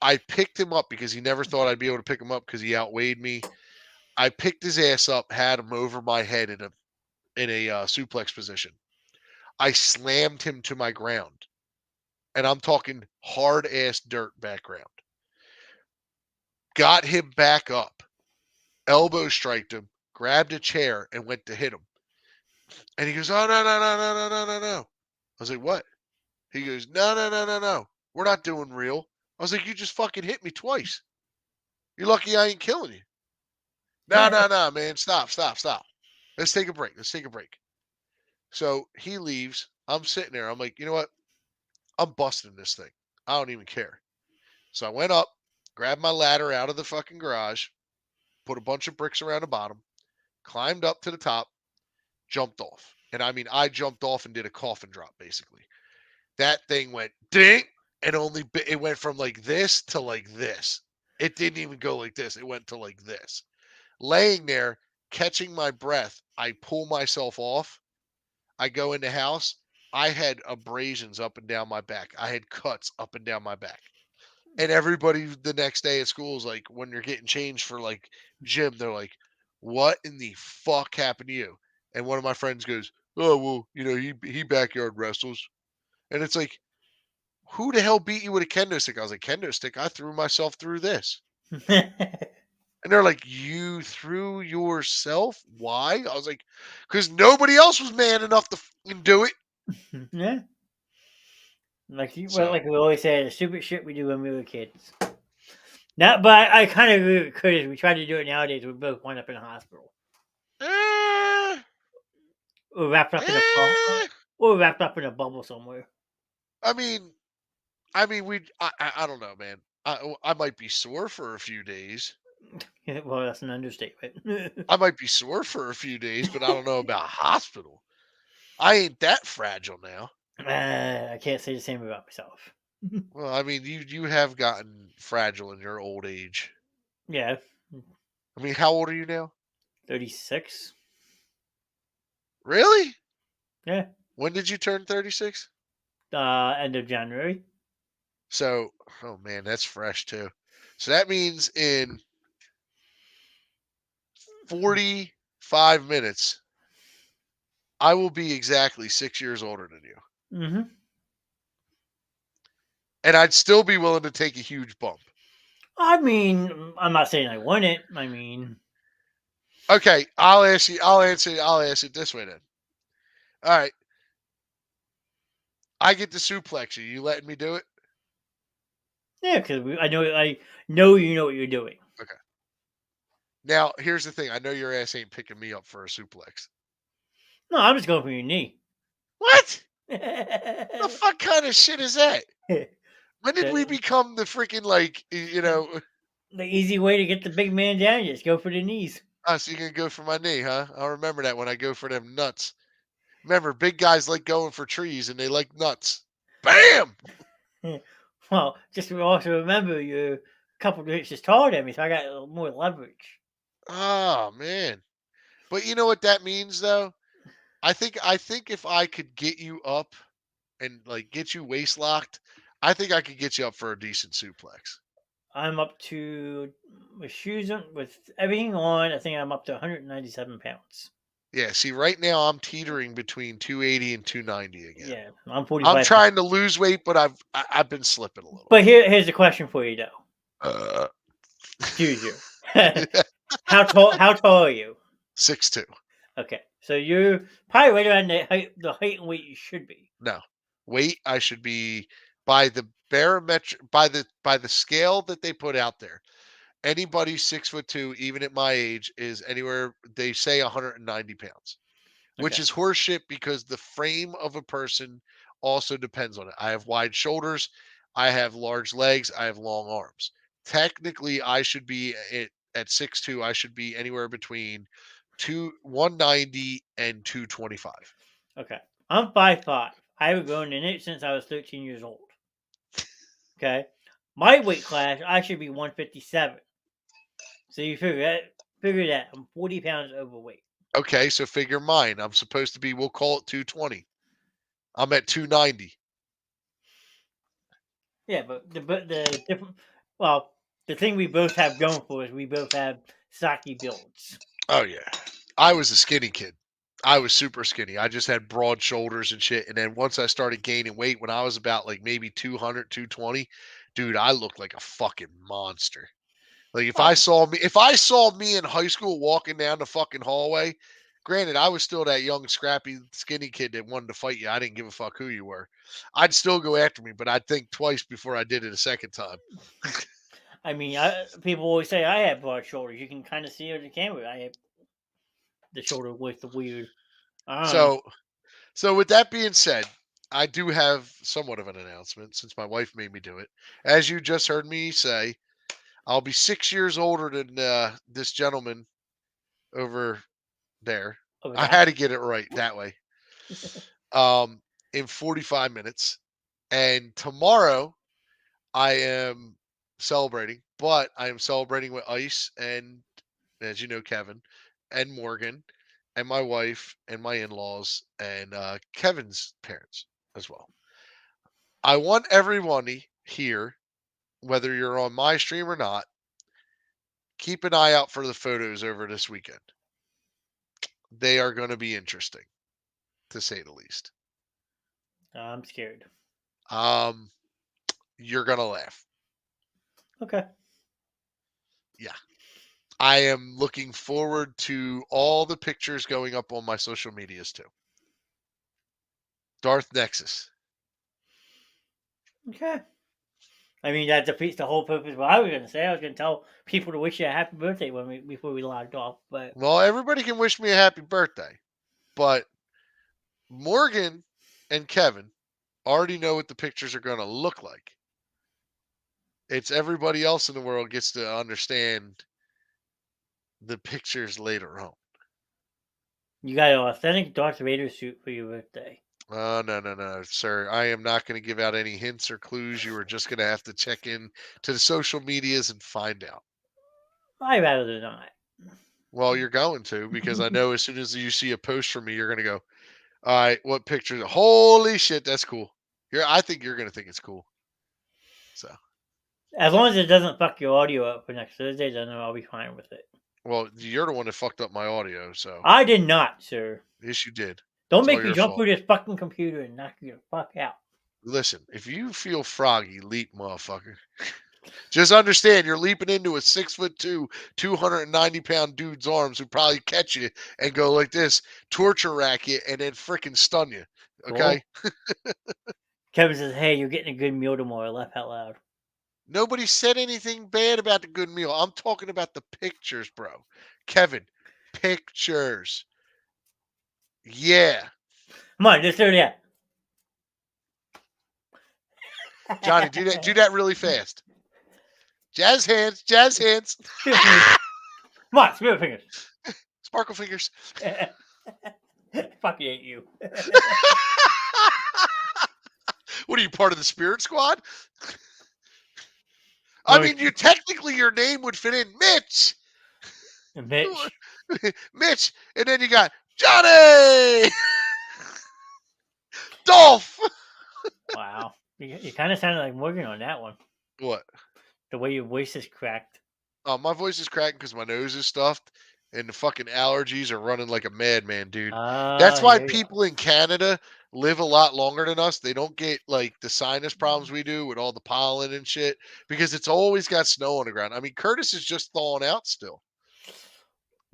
I picked him up because he never thought I'd be able to pick him up because he outweighed me. I picked his ass up, had him over my head in a suplex position. I slammed him to my ground, and I'm talking hard ass dirt background. Got him back up, elbow striked him, grabbed a chair, and went to hit him. And he goes, oh, no, no, no, no, no, no, no, no. I was like, what? He goes, no, no, no, no, no. We're not doing real. I was like, you just fucking hit me twice. You're lucky I ain't killing you. No, no, no, man. Stop, stop, stop. Let's take a break. Let's take a break. So he leaves. I'm sitting there. I'm like, you know what? I'm busting this thing. I don't even care. So I went up, grabbed my ladder out of the fucking garage, put a bunch of bricks around the bottom, climbed up to the top, jumped off. And I mean, I jumped off and did a coffin drop, basically. That thing went ding, and it went from like this to like this. It didn't even go like this. It went to like this. Laying there, catching my breath, I pull myself off. I go in the house. I had abrasions up and down my back. I had cuts up and down my back. And everybody the next day at school is like, when you're getting changed for like gym, they're like, what in the fuck happened to you? And one of my friends goes, oh, well, he backyard wrestles. And it's like, who the hell beat you with a kendo stick? I was like, kendo stick? I threw myself through this. And they're like, you threw yourself? Why? I was like, because nobody else was man enough to fucking do it. Yeah. Like So, like we always say, the stupid shit we do when we were kids. Now, but I kind of agree with Curtis. We try to do it nowadays. We both wind up in a hospital, eh, or wrapped up in a bubble, eh. or wrapped up in a bubble somewhere. I mean, I don't know, man. I might be sore for a few days. Well, that's an understatement. I might be sore for a few days, but I don't know about hospital. I ain't that fragile now. I can't say the same about myself. Well, I mean, you have gotten fragile in your old age. Yeah, I mean, how old are you now? 36. Really? Yeah, When did you turn 36? end of January. So, oh man, that's fresh too. So that means in 45 minutes, I will be exactly 6 years older than you. Mm-hmm. And I'd still be willing to take a huge bump. I mean, I'm not saying I want it. I mean, Okay, I'll answer it this way then. All right. I get to suplex you. You letting me do it? yeah, because I know you know what you're doing. Okay. Now, here's the thing. I know your ass ain't picking me up for a suplex. No, I'm just going for your knee. What? The fuck kind of shit is that? When did we become the freaking, like, The easy way to get the big man down, you just go for the knees. oh, so you're going to go for my knee, huh? I'll remember that when I go for them nuts. Remember, big guys like going for trees and they like nuts. Bam! Well, just also remember you're a couple of inches taller than me, so I got a little more leverage. Oh, man. But you know what that means, though? I think if I could get you up and, like, get you waist locked, I think I could get you up for a decent suplex. I'm up to, with shoes on, with everything on, I think I'm up to 197 pounds. Yeah, see, right now I'm teetering between 280 and 290 again. Yeah, I'm 45 I'm pounds. trying to lose weight, but I've been slipping a little. But here's the question for you, though. Excuse you. How tall are you? 6'2". Okay, so you're probably right around the height and weight you should be. No. Weight, I should be by the barometric by the scale that they put out there. Anybody 6'2", even at my age, is anywhere they say 190 pounds. Which Okay. is horseshit because the frame of a person also depends on it. I have wide shoulders, I have large legs, I have long arms. Technically, I should be at 6'2", I should be anywhere between 190 and 225. Okay. I'm 5'5". I haven't grown in it since I was 13 years old. Okay. My weight class, I should be 157. So you figure that. I'm 40 pounds overweight. Okay, so figure mine. I'm supposed to be, we'll call it 220. I'm at 290. Yeah, but the different, well, the thing we both have going for us, we both have stocky builds. Oh yeah. I was a skinny kid. I was super skinny. I just had broad shoulders and shit. And then once I started gaining weight, when I was about like maybe 200, 220, dude, I looked like a fucking monster. Like if I saw me in high school walking down the fucking hallway Granted, I was still that young, scrappy, skinny kid that wanted to fight you. I didn't give a fuck who you were. I'd still go after me, but I'd think twice before I did it a second time. I mean, people always say I have broad shoulders. You can kind of see it on the camera. I have the shoulder with the weird. I don't know. So with that being said, I do have somewhat of an announcement since my wife made me do it. As you just heard me say, I'll be 6 years older than this gentleman over there. Over I that. had to get it right that way. In 45 minutes. And tomorrow I am celebrating, but I am celebrating with Ice and, as you know, Kevin and Morgan and my wife and my in-laws and Kevin's parents as well. I want everyone here, whether you're on my stream or not, keep an eye out for the photos over this weekend. They are going to be interesting, to say the least. I'm scared. You're going to laugh. Okay. Yeah. I am looking forward to all the pictures going up on my social medias too. Darth Nexus. Okay. I mean, that defeats the whole purpose of what I was going to say. I was going to tell people to wish you a happy birthday before we logged off. But Well, everybody can wish me a happy birthday, but Morgan and Kevin already know what the pictures are going to look like. It's everybody else in the world gets to understand the pictures later on. you got an authentic Darth Vader suit for your birthday. Oh, no, sir. I am not going to give out any hints or clues. You are just going to have to check in to the social medias and find out. I'd rather not. Well, you're going to, because I know as soon as you see a post from me, you're going to go, all right, what pictures? Holy shit, that's cool. I think you're going to think it's cool. So, As long as it doesn't fuck your audio up for next Thursday, then I'll be fine with it. well, you're the one that fucked up my audio, so. I did not, sir. Yes, you did. Don't It's make all me your jump fault. through this fucking computer and knock you the fuck out. Listen, if you feel froggy, leap, motherfucker. Just understand you're leaping into a 6'2", 290-pound dude's arms who probably catch you and go like this, torture rack you, and then freaking stun you. Okay? Cool. Kevin says, hey, you're getting a good meal tomorrow. Laugh out loud. Nobody said anything bad about the good meal. I'm talking about the pictures, bro. Kevin, pictures. Yeah. Come on, let's do that. Johnny, do that really fast. Jazz hands, jazz hands. Spirit fingers. Come on, spirit fingers. Sparkle fingers. Fucking hate you. What are you, part of the spirit squad? I mean, technically your name would fit in, Mitch. Bitch. Mitch, and then you got Johnny. Dolph. Wow. You kind of sounded like Morgan on that one. What? The way your voice is cracked. My voice is cracking because my nose is stuffed, and the fucking allergies are running like a madman, dude. That's why people in Canada live a lot longer than us. They don't get like the sinus problems we do with all the pollen and shit because it's always got snow on the ground. I mean, Curtis is just thawing out still.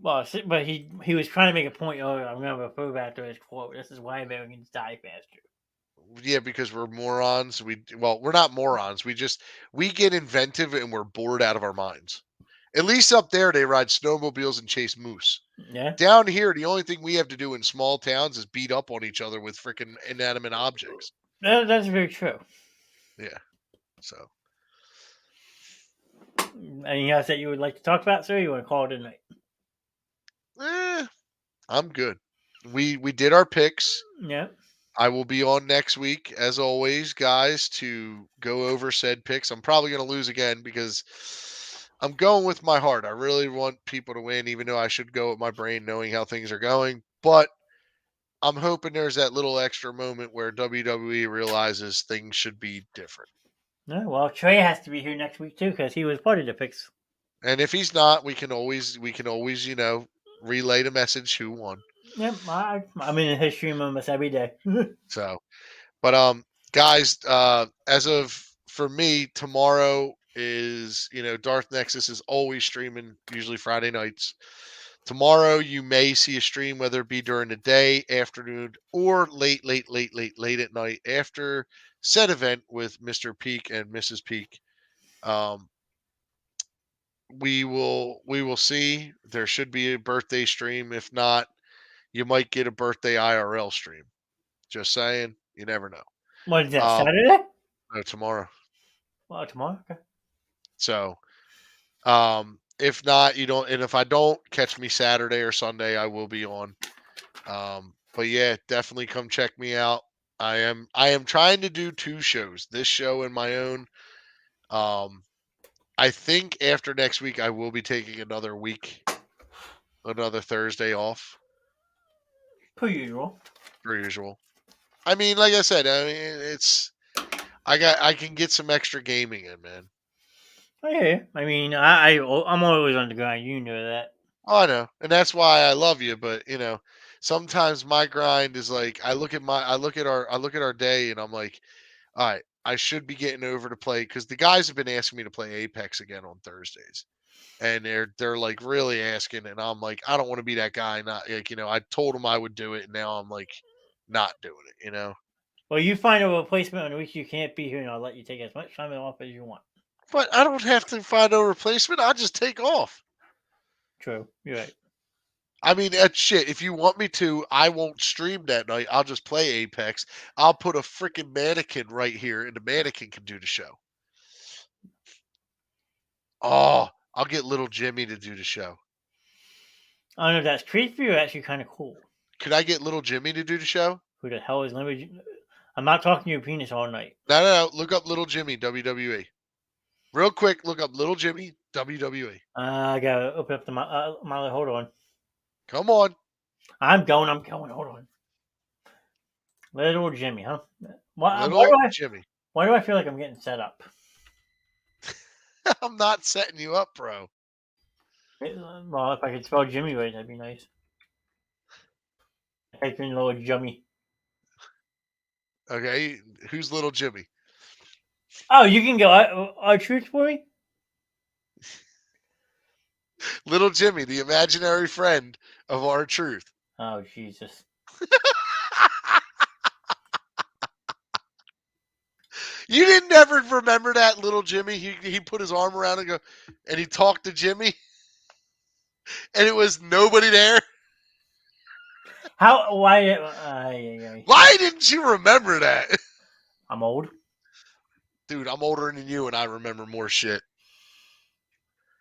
Well, but he was trying to make a point. Oh, I'm going to refer back to his quote. This is why Americans die faster. Yeah, because we're morons. We're not morons. We get inventive and we're bored out of our minds. At least up there, they ride snowmobiles and chase moose. Yeah. Down here, the only thing we have to do in small towns is beat up on each other with freaking inanimate objects. That's very true. Yeah. So. Anything else that you would like to talk about, sir? You want to call it a night? I'm good. We did our picks. Yeah. I will be on next week, as always, guys, to go over said picks. I'm probably going to lose again because I'm going with my heart. I really want people to win, even though I should go with my brain knowing how things are going. But I'm hoping there's that little extra moment where WWE realizes things should be different. No, well, Trey has to be here next week too because he was part of the picks. And if he's not, we can always, relay the message who won. Yep, I'm in his stream almost every day. So, but guys, for me, tomorrow is, Darth Nexus is always streaming, usually Friday nights. Tomorrow you may see a stream, whether it be during the day, afternoon, or late at night after said event with Mr. Peak and Mrs. Peak. We will see. There should be a birthday stream. If not, you might get a birthday IRL stream. Just saying, you never know. What is that, Saturday? No, tomorrow. Well, tomorrow. Okay. So, if not, you don't. And if I don't, catch me Saturday or Sunday. I will be on. But yeah, definitely come check me out. I am trying to do 2 shows. This show and my own. I think after next week I will be taking another week, another Thursday off. Per usual. Per usual. I mean, like I said, it's I can get some extra gaming in, man. I hear you. I mean, I'm always on the grind. You know that. Oh, I know, and that's why I love you. But sometimes my grind is like I look at our day, and I'm like, all right, I should be getting over to play because the guys have been asking me to play Apex again on Thursdays, and they're like really asking, and I'm like, I don't want to be that guy. Not like I told them I would do it, and now I'm like not doing it. Well, you find a replacement on which you can't be here, and I'll let you take as much time off as you want. But I don't have to find a replacement. I'll just take off. True. You're right. I mean, shit. If you want me to, I won't stream that night. I'll just play Apex. I'll put a freaking mannequin right here, and the mannequin can do the show. Oh, I'll get little Jimmy to do the show. I don't know if that's creepy or actually kind of cool. Could I get little Jimmy to do the show? Who the hell is Limby? I'm not talking to your penis all night. No. Look up little Jimmy, WWE. Real quick, look up little Jimmy, WWE. I gotta open up my hold on. Come on. I'm going. Hold on. Little Jimmy, huh? Jimmy. Why do I feel like I'm getting set up? I'm not setting you up, bro. Well, if I could spell Jimmy right, that'd be nice. Type in little Jimmy. Okay, who's little Jimmy? Oh, you can go. Our truth boy? Little Jimmy, the imaginary friend of our truth. Oh, Jesus. You didn't ever remember that little Jimmy? He put his arm around and he talked to Jimmy, and it was nobody there. How? Why? Why didn't you remember that? I'm old. Dude, I'm older than you, and I remember more shit.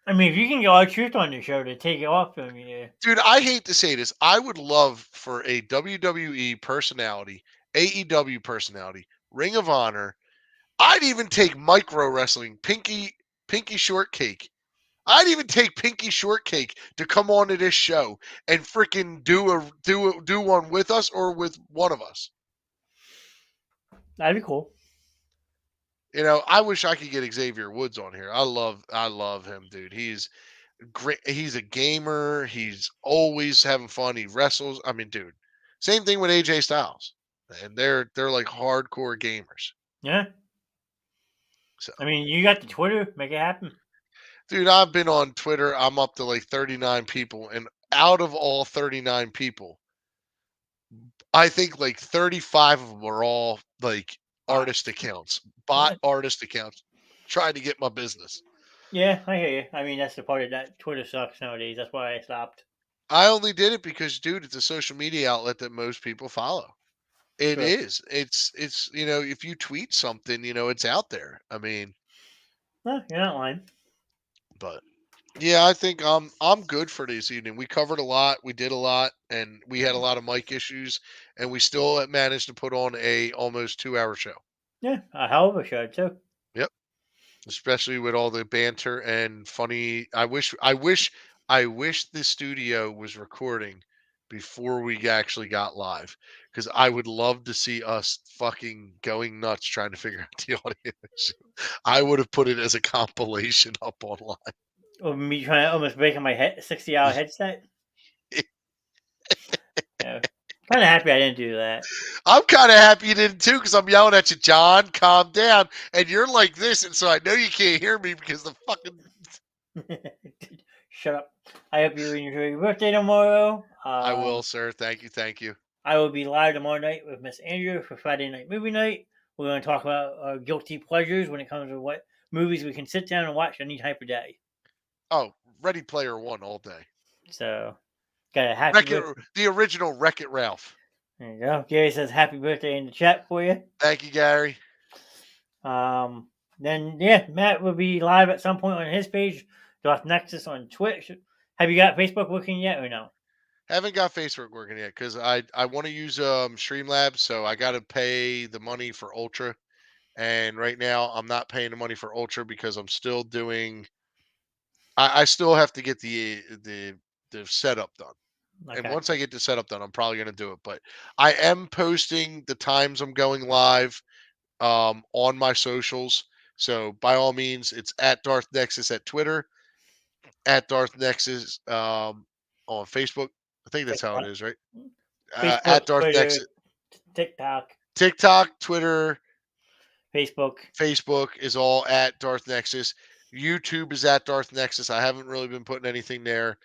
I mean, if you can get our truth on the show to take it off from you. Dude, I hate to say this. I would love for a WWE personality, AEW personality, Ring of Honor. I'd even take micro wrestling, Pinky Shortcake. I'd even take Pinky Shortcake to come on to this show and freaking do one with us or with one of us. That'd be cool. I wish I could get Xavier Woods on here. I love him, dude. He's great. He's a gamer. He's always having fun. He wrestles. I mean, dude. Same thing with AJ Styles. And they're like hardcore gamers. Yeah. So, I mean, you got the Twitter. Make it happen. Dude, I've been on Twitter. I'm up to like 39 people. And out of all 39 people, I think like 35 of them are all like artist accounts, artist accounts, trying to get my business. Yeah, I hear you. I mean, that's the part of that Twitter sucks nowadays. That's why I stopped. I only did it because, dude, it's a social media outlet that most people follow. It is. It's if you tweet something, it's out there. I mean, well, you're not lying. But yeah, I think I'm good for this evening. We covered a lot, we did a lot, and we had a lot of mic issues, and we still managed to put on a almost 2-hour show. Yeah, a hell of a show too. Yep. Especially with all the banter and funny. I wish the studio was recording before we actually got live, because I would love to see us fucking going nuts trying to figure out the audio issue. I would have put it as a compilation up online. Or me trying to almost break my 60-hour headset. Yeah. Kind of happy I didn't do that. I'm kind of happy you didn't too, because I'm yelling at you, John, calm down. And you're like this, and so I know you can't hear me because the fucking... Shut up. I hope you enjoy your birthday tomorrow. I will, sir. Thank you. Thank you. I will be live tomorrow night with Miss Andrew for Friday Night Movie Night. We're going to talk about our guilty pleasures when it comes to what movies we can sit down and watch any type of day. Oh, Ready Player One all day. So, got a happy birthday. The original Wreck-It Ralph. There you go. Gary says happy birthday in the chat for you. Thank you, Gary. Then Matt will be live at some point on his page, Darth Nexus on Twitch. Have you got Facebook working yet or no? Haven't got Facebook working yet because I want to use Streamlabs, so I got to pay the money for Ultra, and right now I'm not paying the money for Ultra because I'm still doing. I still have to get the setup done, Okay. and once I get the setup done, I'm probably going to do it. But I am posting the times I'm going live on my socials. So by all means, it's at Darth Nexus at Twitter, at Darth Nexus on Facebook. I think that's how it is, right? Facebook, At Darth Twitter, Nexus, TikTok, Twitter, Facebook. Facebook is all at Darth Nexus. YouTube is at Darth Nexus. I haven't really been putting anything there.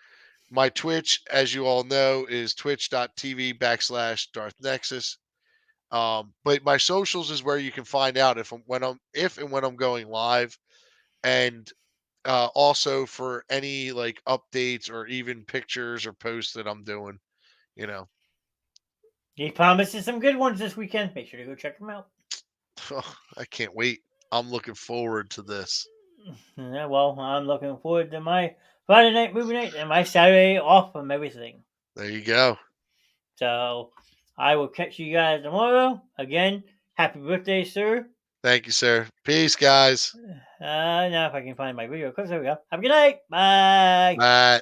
My Twitch, as you all know, is twitch.tv/Darth Nexus. But my socials is where you can find out if and when I'm going live, and also for any like updates or even pictures or posts that I'm doing. You know, He promises some good ones this weekend. Make sure to go check them out. I can't wait. I'm looking forward to this. Yeah, well, I'm looking forward to my Friday night movie night and my Saturday off from everything. There you go. So I will catch you guys tomorrow. Again, happy birthday, sir. Thank you, sir. Peace, guys. Now if I can find my video clips, there we go. Have a good night. Bye. Bye.